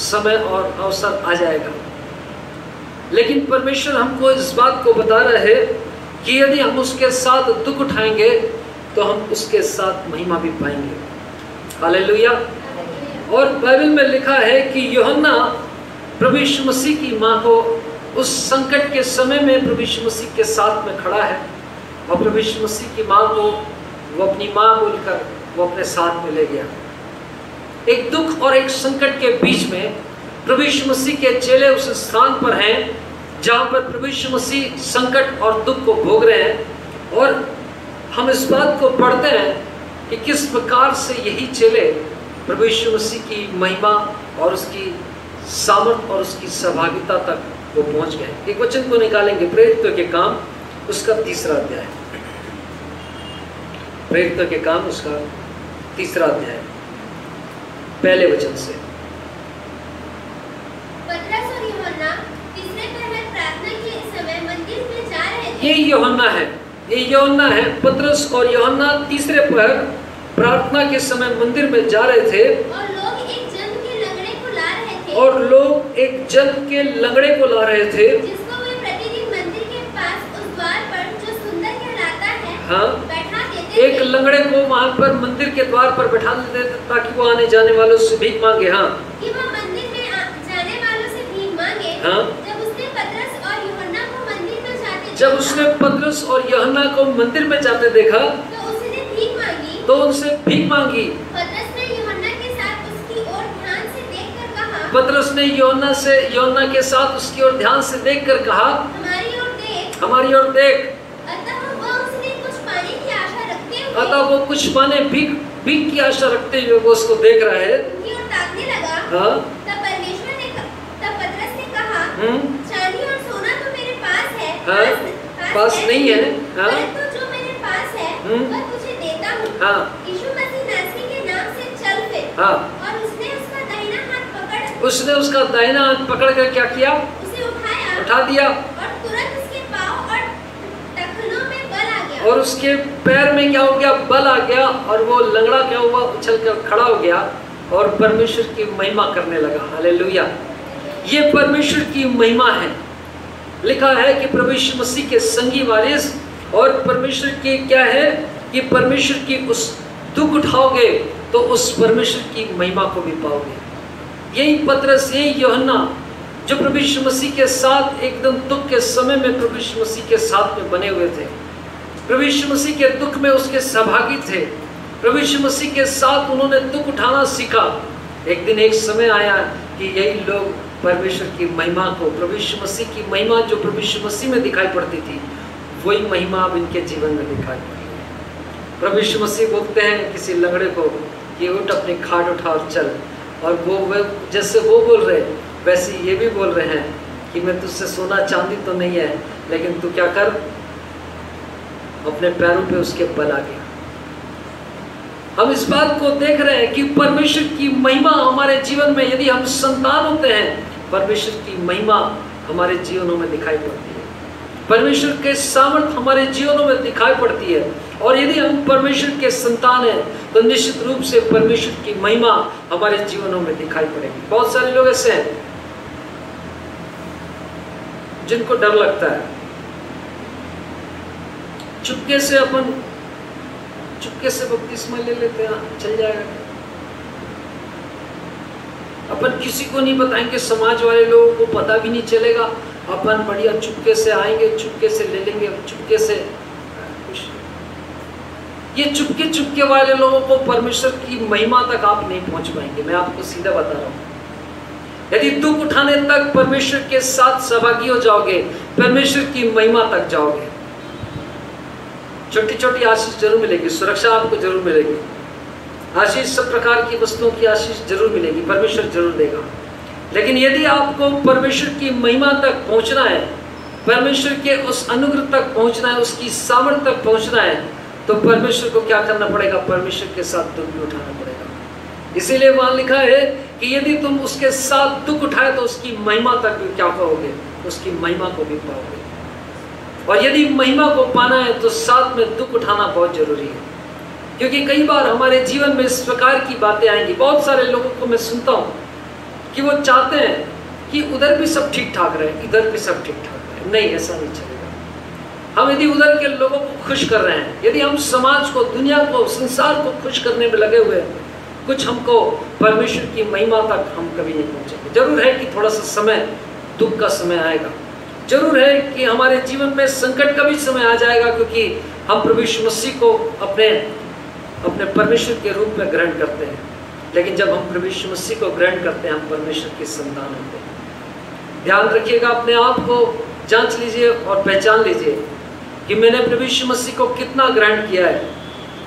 समय और अवसर आ जाएगा। लेकिन परमेश्वर हमको इस बात को बता रहा है कि यदि हम उसके साथ दुख उठाएंगे तो हम उसके साथ महिमा भी पाएंगे। हालेलुया। और बाइबल में लिखा है कि यूहन्ना प्रभु यीशु मसीह की माँ को उस संकट के समय में प्रभु यीशु मसीह के साथ में खड़ा है, और प्रभु यीशु मसीह की माँ को वो अपनी माँ बोलकर वो अपने साथ में ले गया। एक दुख और एक संकट के बीच में प्रभु यीशु मसीह के चेले उस स्थान पर हैं जहाँ पर प्रभु यीशु मसीह संकट और दुख को भोग रहे हैं। और हम इस बात को पढ़ते हैं कि किस प्रकार से यही चेले प्रभु यीशु मसीह की महिमा और उसकी सामर्थ और उसकी सहभागिता तक वो पहुंच गए। एक वचन को निकालेंगे, प्रेरितों के काम उसका 3रा अध्याय। प्रेरितों के काम उसका 3रा अध्याय, पहले वचन से। पतरस और यूहन्ना तीसरे पहर प्रार्थना के समय मंदिर में जा रहे थे। ये यूहन्ना है। पतरस और यूहन्ना तीसरे पहर प्रार्थना के समय मंदिर में जा रहे थे, और लोग एक जन के लंगड़े को ला रहे थे, जिसको वे प्रतिदिन मंदिर के पास उस द्वार पर जो सुंदर कहलाता है, हाँ, बैठा देते थे। एक लंगड़े को वहाँ पर मंदिर के द्वार पर बैठा देते थे ताकि वो आने जाने वालों से भीख मांगे। हाँ, कि वो मंदिर में जाने वालों से भीख मांगे। हाँ, जब उसने पतरस और यूहन्ना को मंदिर में जाते जब उसने पतरस और यूहन्ना को मंदिर में जाते देखा तो उसने भीख मांगी, तो उनसे भीख मांगी। पतरस ने यूहन्ना के साथ उसकी ओर ध्यान से देखकर कहा, पतरस ने यूहन्ना के साथ उसकी ओर ध्यान से देखकर कहा, हमारी ओर देख, हमारी ओर देख। अतः वो कुछ पाने भीख की आशा रखते हुए वो उसको देख रहा है। उनकी ओर ताकने लगा। हाँ, तब पतरस ने कहा, चांदी और सोना तो मेरे पास है, हाँ, पास नहीं है, हाँ, परंतु जो मेरे पास है वह तुझे देता हूँ। हाँ, यीशु मसीह नासरी के नाम से चल फिर। हाँ, और उसने उसका दाहिना हाथ पकड़ कर क्या किया? उसे उठाया, उठा दिया, और तुरंत उसके पाँव और टखनों में बल आ गया, और उसके पैर में क्या हो गया? बल आ गया, और वो लंगड़ा क्या हुआ? उछल कर खड़ा हो गया और परमेश्वर की महिमा करने लगा। हालेलुया। ये परमेश्वर की महिमा है। लिखा है कि प्रभु यीशु मसीह के संगी वारिस, और परमेश्वर की क्या है कि परमेश्वर की उस दुख उठाओगे तो उस परमेश्वर की महिमा को भी पाओगे। यही पतरस, यही यूहन्ना जो प्रभु यीशु मसीह के साथ एकदम दुख के समय में प्रभु यीशु मसीह के साथ में बने हुए थे, प्रभु यीशु मसीह के दुख में उसके सहभागी थे, प्रभु यीशु मसीह के साथ उन्होंने दुख उठाना सीखा। एक दिन एक समय आया कि यही लोग परमेश्वर की महिमा को, प्रभु यीशु मसीह की महिमा जो प्रभु यीशु मसीह में दिखाई पड़ती थी, वही महिमा अब इनके जीवन में दिखाई पड़ी है। प्रभु यीशु मसीह बोलते हैं किसी लंगड़े को कि उठ, अपनी खाट उठा और चल, और वो जैसे वो बोल रहे वैसे ये भी बोल रहे हैं कि मैं तुझसे सोना चांदी तो नहीं है, लेकिन तू क्या कर, अपने पैरों पे उसके बल आ गया। हम इस बात को देख रहे हैं कि परमेश्वर की महिमा हमारे जीवन में, यदि हम संतान होते हैं, परमेश्वर की महिमा हमारे जीवनों में दिखाई पड़ती है, परमेश्वर के सामर्थ हमारे जीवनों में दिखाई पड़ती है। और यदि हम परमेश्वर के संतान हैं तो निश्चित रूप से परमेश्वर की महिमा हमारे जीवनों में दिखाई पड़ेगी। बहुत सारे लोग ऐसे हैं जिनको डर लगता है, चुपके से बपतिस्मा ले लेते हैं, चल जाएगा। अपन किसी को नहीं बताएंगे, समाज वाले लोगों को पता भी नहीं चलेगा, अपन बढ़िया चुपके से आएंगे, चुपके से ले लेंगे, चुपके से। ये चुपके वाले लोगों को परमेश्वर की महिमा तक आप नहीं पहुंच पाएंगे। मैं आपको सीधा बता रहा हूं, यदि दुख उठाने तक परमेश्वर के साथ सहभागी हो जाओगे, परमेश्वर की महिमा तक जाओगे, छोटी छोटी आशीष जरूर मिलेगी, सुरक्षा आपको जरूर मिलेगी, आशीष सब प्रकार की वस्तुओं की आशीष जरूर मिलेगी, परमेश्वर जरूर देगा। लेकिन यदि आपको परमेश्वर की महिमा तक पहुंचना है, परमेश्वर के उस अनुग्रह तक पहुंचना है, उसकी सामर्थ्य तक पहुंचना है, तो परमेश्वर को क्या करना पड़ेगा? परमेश्वर के साथ दुख भी उठाना पड़ेगा। इसीलिए वहां लिखा है कि यदि तुम उसके साथ दुख उठाए तो उसकी महिमा तक भी क्या पाओगे? उसकी महिमा को भी पाओगे। और यदि महिमा को पाना है तो साथ में दुख उठाना बहुत जरूरी है, क्योंकि कई बार हमारे जीवन में इस प्रकार की बातें आएंगी। बहुत सारे लोगों को मैं सुनता हूँ कि वो चाहते हैं कि उधर भी सब ठीक ठाक रहे, इधर भी सब ठीक ठाक रहे। नहीं, ऐसा नहीं चलेगा। हम यदि उधर के लोगों को खुश कर रहे हैं, यदि हम समाज को, दुनिया को, संसार को खुश करने में लगे हुए हैं, कुछ हमको परमेश्वर की महिमा तक हम कभी नहीं पहुंचेंगे। जरूर है कि थोड़ा सा समय, दुख का समय आएगा, जरूर है कि हमारे जीवन में संकट का भी समय आ जाएगा, क्योंकि हम प्रभु यीशु मसीह को अपने परमेश्वर के रूप में ग्रहण करते हैं। लेकिन जब हम प्रभु यीशु मसीह को ग्रहण करते हैं, हम परमेश्वर की संतान होते हैं। ध्यान रखिएगा, अपने आप को जांच लीजिए और पहचान लीजिए कि मैंने प्रभु यीशु मसीह को कितना ग्रहण किया है।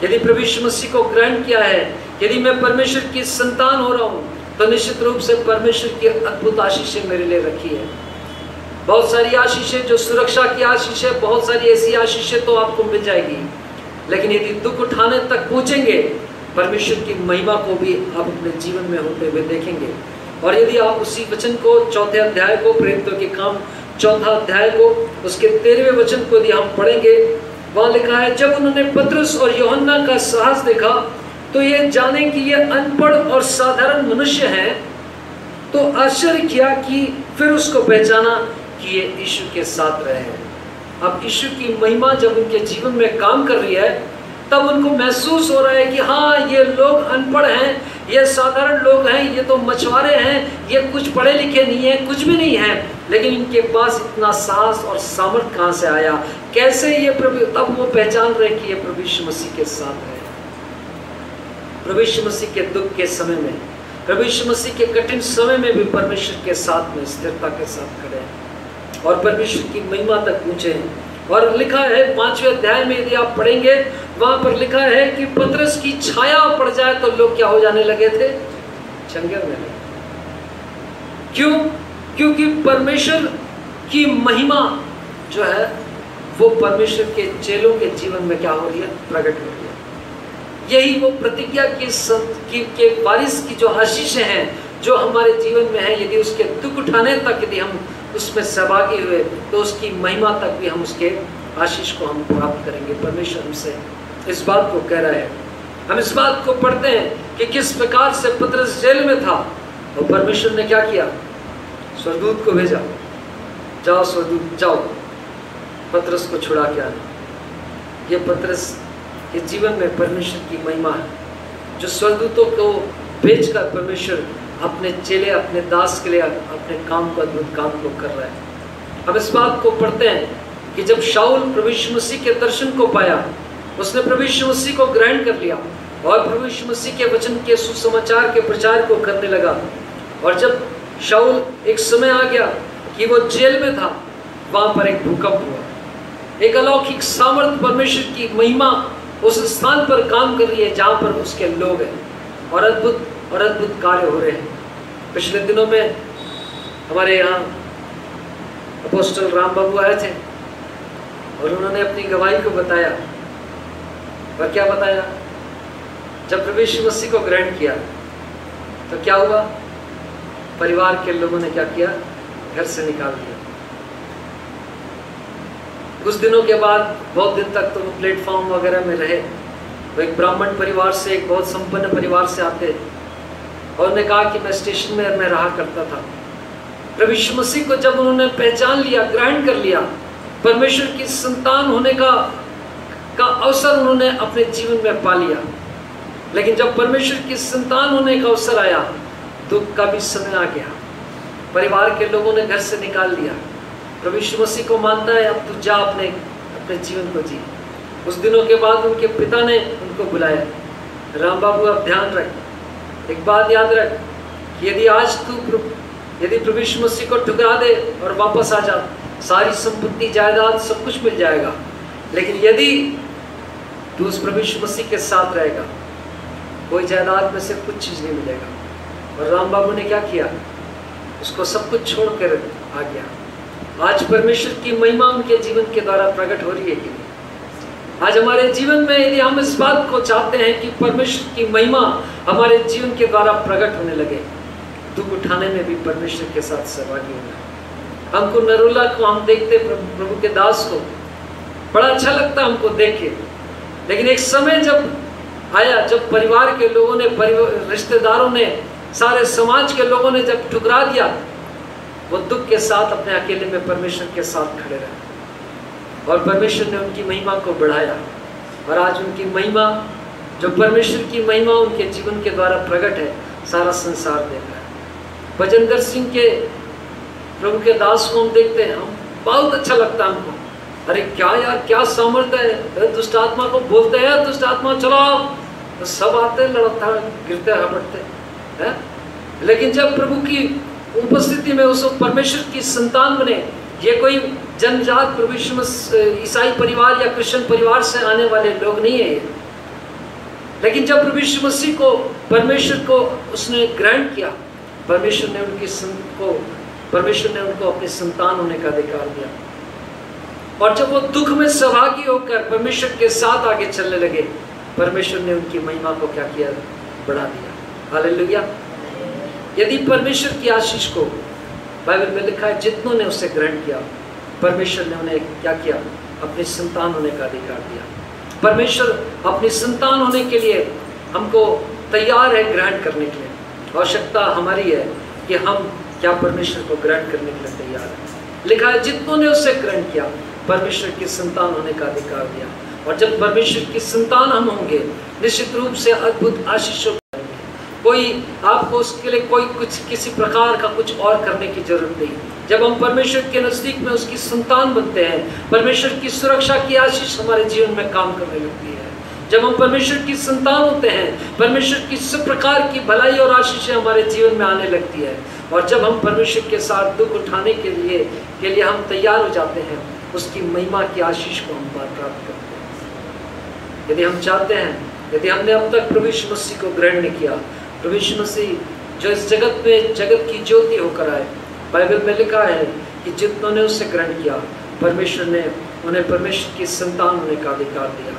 यदि प्रभु यीशु मसीह को ग्रहण किया है, यदि मैं परमेश्वर की संतान हो रहा हूँ, तो निश्चित रूप से परमेश्वर की अद्भुत आशीषें मेरे लिए रखी है। बहुत सारी आशीषें, जो सुरक्षा की आशीषें, बहुत सारी ऐसी आशीषें तो आपको मिल जाएगी। लेकिन यदि दुख उठाने तक पहुँचेंगे, परमेश्वर की महिमा को भी आप अपने जीवन में होते हुए देखेंगे। और यदि आप उसी वचन को, 4 अध्याय को, प्रेरितों के काम 4 अध्याय को, उसके 13वें वचन को यदि हम पढ़ेंगे, वहाँ लिखा है, जब उन्होंने पतरस और यूहन्ना का साहस देखा तो ये जाने कि ये अनपढ़ और साधारण मनुष्य हैं, तो आश्चर्य किया कि फिर उसको पहचाना कि ये यीशु के साथ रहे हैं। अब यीशु की महिमा जब उनके जीवन में काम कर रही है, तब उनको महसूस हो रहा है कि हाँ, ये लोग अनपढ़ हैं, ये साधारण लोग हैं, ये तो मछुआरे हैं, ये कुछ पढ़े लिखे नहीं हैं, कुछ भी नहीं है, लेकिन इनके पास इतना साहस और सामर्थ कहाँ से आया, कैसे ये प्रभु, तब वो पहचान रहे कि ये प्रभु यीशु मसीह के साथ है। प्रभु यीशु मसीह के दुख के समय में, प्रभु यीशु मसीह के कठिन समय में भी परमेश्वर के साथ में स्थिरता के साथ खड़े हैं और परमेश्वर की महिमा तक पहुंचे हैं। और लिखा है 5वें अध्याय में, यदि आप पढ़ेंगे, वहां पर लिखा है कि पतरस की छाया पड़ जाए तो लोग क्या हो जाने लगे थे? चंगे होने लगे। क्यों? क्योंकि परमेश्वर की महिमा जो है वो परमेश्वर के चेलों के जीवन में क्या हो रही है? प्रकट हो रही है। यही वो प्रतिज्ञा के वारिस की जो आशीषें हैं, जो हमारे जीवन में है, यदि उसके दुख उठाने तक यदि हम उसमें सहभागी हुए, तो उसकी महिमा तक भी हम उसके आशीष को हम प्राप्त करेंगे। परमेश्वर हमसे इस बात को कह रहा है। हम इस बात को पढ़ते हैं कि किस प्रकार से पतरस जेल में था, और परमेश्वर ने क्या किया? स्वर्गदूत को भेजा, जाओ स्वर्गदूत, जाओ पतरस को छुड़ा के आना। ये पतरस के जीवन में परमेश्वर की महिमा है, जो स्वर्गदूतों को भेजकर परमेश्वर अपने चेले, अपने दास के लिए अपने काम को, अद्भुत काम को कर रहा है। हम इस बात को पढ़ते हैं कि जब शाऊल प्रभु यीशु मसीह के दर्शन को पाया, उसने प्रभु यीशु मसीह को ग्रहण कर लिया और प्रभु यीशु मसीह के वचन के सुसमाचार के प्रचार को करने लगा। और जब शाऊल, एक समय आ गया कि वो जेल में था, वहां पर एक भूकंप हुआ। एक अलौकिक सामर्थ, परमेश्वर की महिमा उस स्थान पर काम कर रही है जहां पर उसके लोग हैं, और अद्भुत कार्य हो रहे हैं। पिछले दिनों में हमारे यहाँ अपोस्टल राम बाबू आए थे और उन्होंने अपनी गवाही को बताया। और क्या बताया? जब प्रभु यीशु मसीह को ग्रहण किया तो क्या हुआ? परिवार के लोगों ने क्या किया? घर से निकाल दिया। कुछ दिनों के बाद, बहुत दिन तक तो वो प्लेटफॉर्म वगैरह में रहे। वो एक ब्राह्मण परिवार से, एक बहुत संपन्न परिवार से आते, और उन्होंने कहा कि मैं स्टेशन में मैं रहा करता था। प्रभु यीशु मसीह को जब उन्होंने पहचान लिया, ग्रहण कर लिया, परमेश्वर की संतान होने का अवसर उन्होंने अपने जीवन में पा लिया। लेकिन जब परमेश्वर की संतान होने का अवसर आया, दुख का भी समय आ गया, परिवार के लोगों ने घर से निकाल दिया। प्रभु यीशु मसीह को मानता है, अब तू जा अपने जीवन को जी। उस दिनों के बाद उनके पिता ने उनको बुलाया, राम बाबू अब ध्यान रख, एक बात याद रख कि यदि आज तू प्रभु यीशु मसीह को ठुकरा दे और वापस आ जा, सारी संपत्ति, जायदाद, सब कुछ मिल जाएगा। लेकिन यदि तू उस प्रभु यीशु मसीह के साथ रहेगा, कोई जायदाद में से कुछ चीज़ नहीं मिलेगा। और राम बाबू ने क्या किया? उसको सब कुछ छोड़ कर आ गया। आज परमेश्वर की महिमा उनके जीवन के द्वारा प्रकट हो रही है कि नहीं? आज हमारे जीवन में यदि हम इस बात को चाहते हैं कि परमेश्वर की महिमा हमारे जीवन के द्वारा प्रकट होने लगे, दुख उठाने में भी परमेश्वर के साथ सहभागी होना। हमको नरूला को हम देखते, प्रभु के दास को बड़ा अच्छा लगता हमको देख के, लेकिन एक समय जब आया, जब परिवार के लोगों ने, रिश्तेदारों ने, सारे समाज के लोगों ने जब ठुकरा दिया, वो दुख के साथ अपने अकेले में परमेश्वर के साथ खड़े रहे। और परमेश्वर ने उनकी महिमा को बढ़ाया। और आज उनकी महिमा, जो परमेश्वर की महिमा उनके जीवन के द्वारा प्रकट है, सारा संसार देख रहा है। भजनकर सिंह के प्रभु के दास को हम देखते हैं, हम बहुत अच्छा लगता है हमको। अरे क्या यार, क्या सामर्थ्य है। दुष्ट आत्मा को बोलते हैं, दुष्ट आत्मा चलो, तो सब आते लड़ता गिरते हपटते हैं। लेकिन जब प्रभु की उपस्थिति में उस परमेश्वर की संतान बने, ये कोई जनजात प्रभु ईसाई परिवार या क्रिश्चियन परिवार से आने वाले लोग नहीं है ये। लेकिन जब प्रभु यीशु मसीह को परमेश्वर को उसने ग्रहण किया, परमेश्वर ने उनको अपनी संतान होने का अधिकार दिया। और जब वो दुख में सहभागी होकर परमेश्वर के साथ आगे चलने लगे, परमेश्वर ने उनकी महिमा को क्या किया, बढ़ा दिया। हालेलुया। यदि परमेश्वर की आशीष को, बाइबल में लिखा है, जितनों ने उसे ग्रहण किया, परमेश्वर ने उन्हें क्या किया, अपनी संतान होने का अधिकार दिया। परमेश्वर अपनी संतान होने के लिए हमको तैयार है ग्रहण करने के लिए। आवश्यकता हमारी है कि हम क्या परमेश्वर को ग्रहण करने के लिए तैयार हैं। लिखा है, जितनों ने उसे ग्रहण किया, परमेश्वर की संतान होने का अधिकार दिया। और जब परमेश्वर की संतान हम होंगे, निश्चित रूप से अद्भुत आशीषों करेंगे। कोई आपको उसके लिए कोई कुछ किसी प्रकार का कुछ और करने की जरूरत नहीं। जब हम परमेश्वर के नजदीक में उसकी संतान बनते हैं, परमेश्वर की सुरक्षा की आशीष हमारे जीवन में काम करने लगती है। जब हम परमेश्वर की संतान होते हैं, परमेश्वर की सब प्रकार की भलाई और आशीषें हमारे जीवन में आने लगती है। और जब हम परमेश्वर के साथ दुख उठाने के लिए हम तैयार हो जाते हैं, उसकी महिमा की आशीष को हम प्राप्त करते हैं। यदि हम चाहते हैं, यदि हमने अब तक प्रभु यीशु मसीह को ग्रहण नहीं किया, प्रभु यीशु मसीह जो इस जगत में जगत की ज्योति होकर आए, बाइबल में लिखा है कि जितनों ने उसे ग्रहण किया, परमेश्वर ने उन्हें परमेश्वर की संतान होने का अधिकार दिया।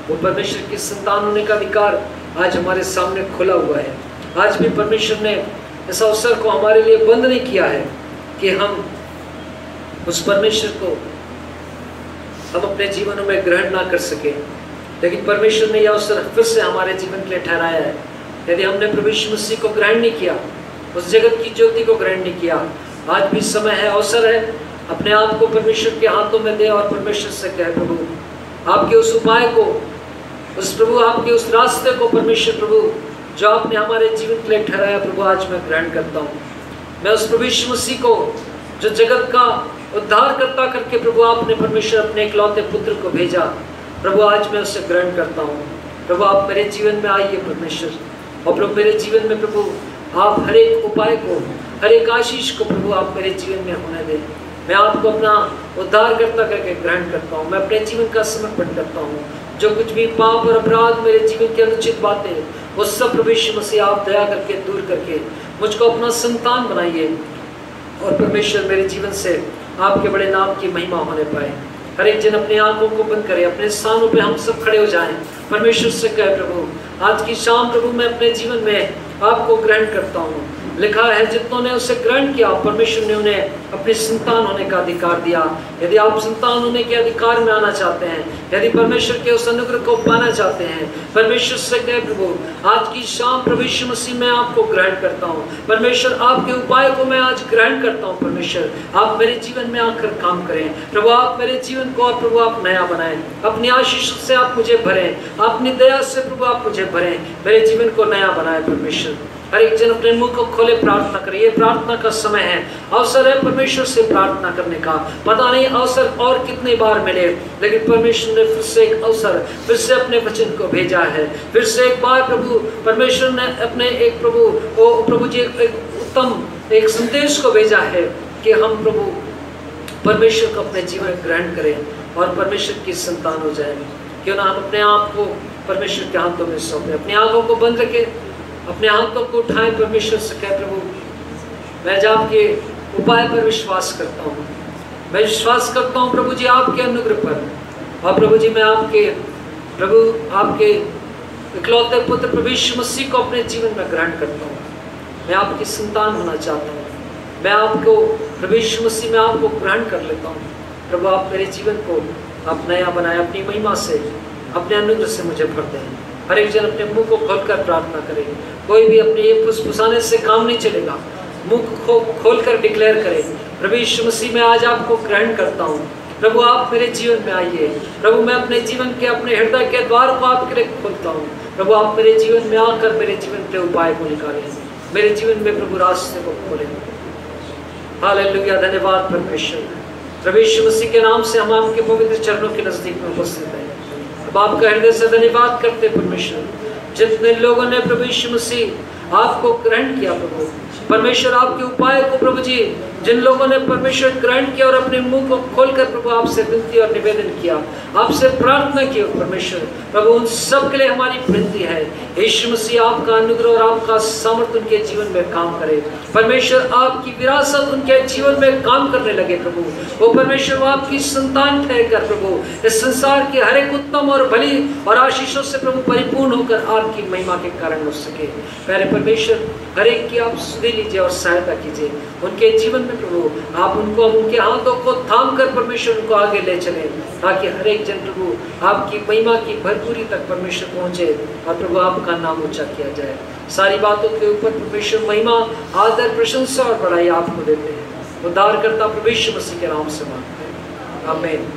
वो परमेश्वर की संतान होने का अधिकार आज हमारे सामने खुला हुआ है। आज भी परमेश्वर ने इस अवसर को हमारे लिए बंद नहीं किया है कि हम उस परमेश्वर को हम अपने जीवन में ग्रहण ना कर सके। लेकिन परमेश्वर ने यह अवसर फिर से हमारे जीवन के लिए ठहराया है। यदि हमने प्रभु यीशु मसीह को ग्रहण नहीं किया, उस जगत की ज्योति को ग्रहण नहीं किया, आज भी समय है, अवसर है, अपने आप को परमेश्वर के हाथों में दे और परमेश्वर से कहे, प्रभु आपके उस उपाय को, आपके उस रास्ते को, परमेश्वर प्रभु जो आपने हमारे जीवन के लिए ठहराया, प्रभु आज मैं ग्रहण करता हूँ। मैं उस प्रभु यीशु मसीह को जो जगत का उद्धार करता करके प्रभु आपने परमेश्वर अपने इकलौते पुत्र को भेजा, प्रभु आज मैं उसे ग्रहण करता हूँ। प्रभु आप मेरे जीवन में आइए परमेश्वर, और प्रभु मेरे जीवन में प्रभु आप हर एक उपाय को, हर एक आशीष को प्रभु आप मेरे जीवन में होने दें। मैं आपको अपना उद्धार करता करके ग्रहण करता हूँ। मैं अपने जीवन का समर्पण करता हूँ। जो कुछ भी पाप और अपराध, मेरे जीवन की अनुचित बातें, वो सब प्रभु यीशु मसीह आप दया करके दूर करके मुझको अपना संतान बनाइए, और परमेश्वर मेरे जीवन से आपके बड़े नाम की महिमा होने पाए। हर एक जन अपनी आंखों को बंद करे, अपने स्थानों पे हम सब खड़े हो जाएं, परमेश्वर से कहे, प्रभु आज की शाम प्रभु मैं अपने जीवन में आपको ग्रहण करता हूँ। लिखा है, जितनों ने उसे ग्रहण किया, परमेश्वर ने उन्हें अपनी संतान होने का अधिकार दिया। यदि आप संतान होने के अधिकार में आना चाहते हैं, यदि परमेश्वर के उस अनुग्रह को पाना चाहते हैं, परमेश्वर से कहे, प्रभु आज की शाम प्रभु यीशु मसीह मैं आपको ग्रहण करता हूँ। परमेश्वर आपके उपाय को मैं आज ग्रहण करता हूँ। परमेश्वर आप मेरे जीवन में आकर काम करें। प्रभु आप मेरे जीवन को, और प्रभु आप नया बनाएं, अपनी आशीष से आप मुझे भरें, अपनी दया से प्रभु आप मुझे भरें, मेरे जीवन को नया बनाए। परमेश्वर हर एक जन अपने मुंह को खोले, प्रार्थना करें। ये प्रार्थना का समय है, अवसर है परमेश्वर से प्रार्थना करने का। पता नहीं अवसर और कितनी बार मिले, लेकिन परमेश्वर ने फिर से एक अवसर, फिर से अपने वचन को भेजा है। फिर से एक बार प्रभु परमेश्वर ने अपने एक प्रभु जी एक उत्तम एक संदेश को भेजा है कि हम प्रभु परमेश्वर को अपने जीवन में ग्रहण करें और परमेश्वर की संतान हो जाए। क्यों ना हम अपने आप को परमेश्वर के हाथों में सौंपें, अपनी आंखों को बंद रखें, अपने हाथों को उठाएं, परमेश्वर से कहें, प्रभु मैं आज आपके उपाय पर विश्वास करता हूँ। मैं विश्वास करता हूँ प्रभु जी आपके अनुग्रह पर, और प्रभु जी मैं आपके इकलौते पुत्र प्रभु यीशु मसीह को अपने जीवन में ग्रहण करता हूँ। मैं आपकी संतान होना चाहता हूँ। मैं आपको प्रभु यीशु मसीह में आपको ग्रहण कर लेता हूँ। प्रभु आप मेरे जीवन को आप नया बनाए, अपनी महिमा से, अपने अनुग्रह से मुझे भर दें। हर एक जन अपने मुंह को खोलकर प्रार्थना करे। कोई भी अपने ये फुसफुसाने से काम नहीं चलेगा। मुंह को खोलकर डिक्लेयर करे, प्रभु यीशु मसीह मैं आज आपको ग्रहण करता हूँ। प्रभु आप मेरे जीवन में आइए। प्रभु मैं अपने जीवन के, अपने हृदय के द्वार को आपके लिए खोलता हूँ। प्रभु आप मेरे जीवन में आकर मेरे जीवन के उपाय को निकालें, मेरे जीवन में प्रभु रास्ते को खोलें। हालेलुया, धन्यवाद परमेश्वर। प्रभु यीशु मसीह के नाम से हम आपके पवित्र चरणों के नजदीक में उपस्थित हैं। अब आपका हृदय से धन्यवाद करते परमेश्वर, जितने लोगों ने प्रभु यीशु मसीह आपको ग्रहण किया प्रभु परमेश्वर, आपके उपाय को प्रभु जी, जिन लोगों ने परमेश्वर ग्रहण किया और अपने मुंह को खोलकर प्रभु आपसे विनती और निवेदन किया, आपसे प्रार्थना की परमेश्वर, प्रभु उन सब के लिए हमारी विनती है, यीशु मसीह आपका अनुग्रह और आपका सामर्थ्य उनके जीवन में काम करे परमेश्वर, आपकी विरासत उनके जीवन में काम करने लगे प्रभु। वो परमेश्वर वो आपकी संतान ठहरकर प्रभु इस संसार के हर एक उत्तम और भली और आशीषों से प्रभु परिपूर्ण होकर आपकी महिमा के कारण हो सके। प्यारे परमेश्वर, हर एक की आप सुधि लीजिए और सहायता कीजिए उनके जीवन में प्रभु। आप उनको, उनके हाथों को थाम कर परमेश्वर उनको आगे ले चले, ताकि हर एक जन प्रभु आपकी महिमा की भरपूरी तक परमेश्वर पहुंचे और प्रभु आपका नाम ऊंचा किया जाए। सारी बातों के ऊपर परमेश्वर महिमा, आदर, प्रशंसा और बड़ाई आपको देते हैं। उद्धारकर्ता प्रभु यीशु मसीह के नाम से मांगते हैं, आमीन।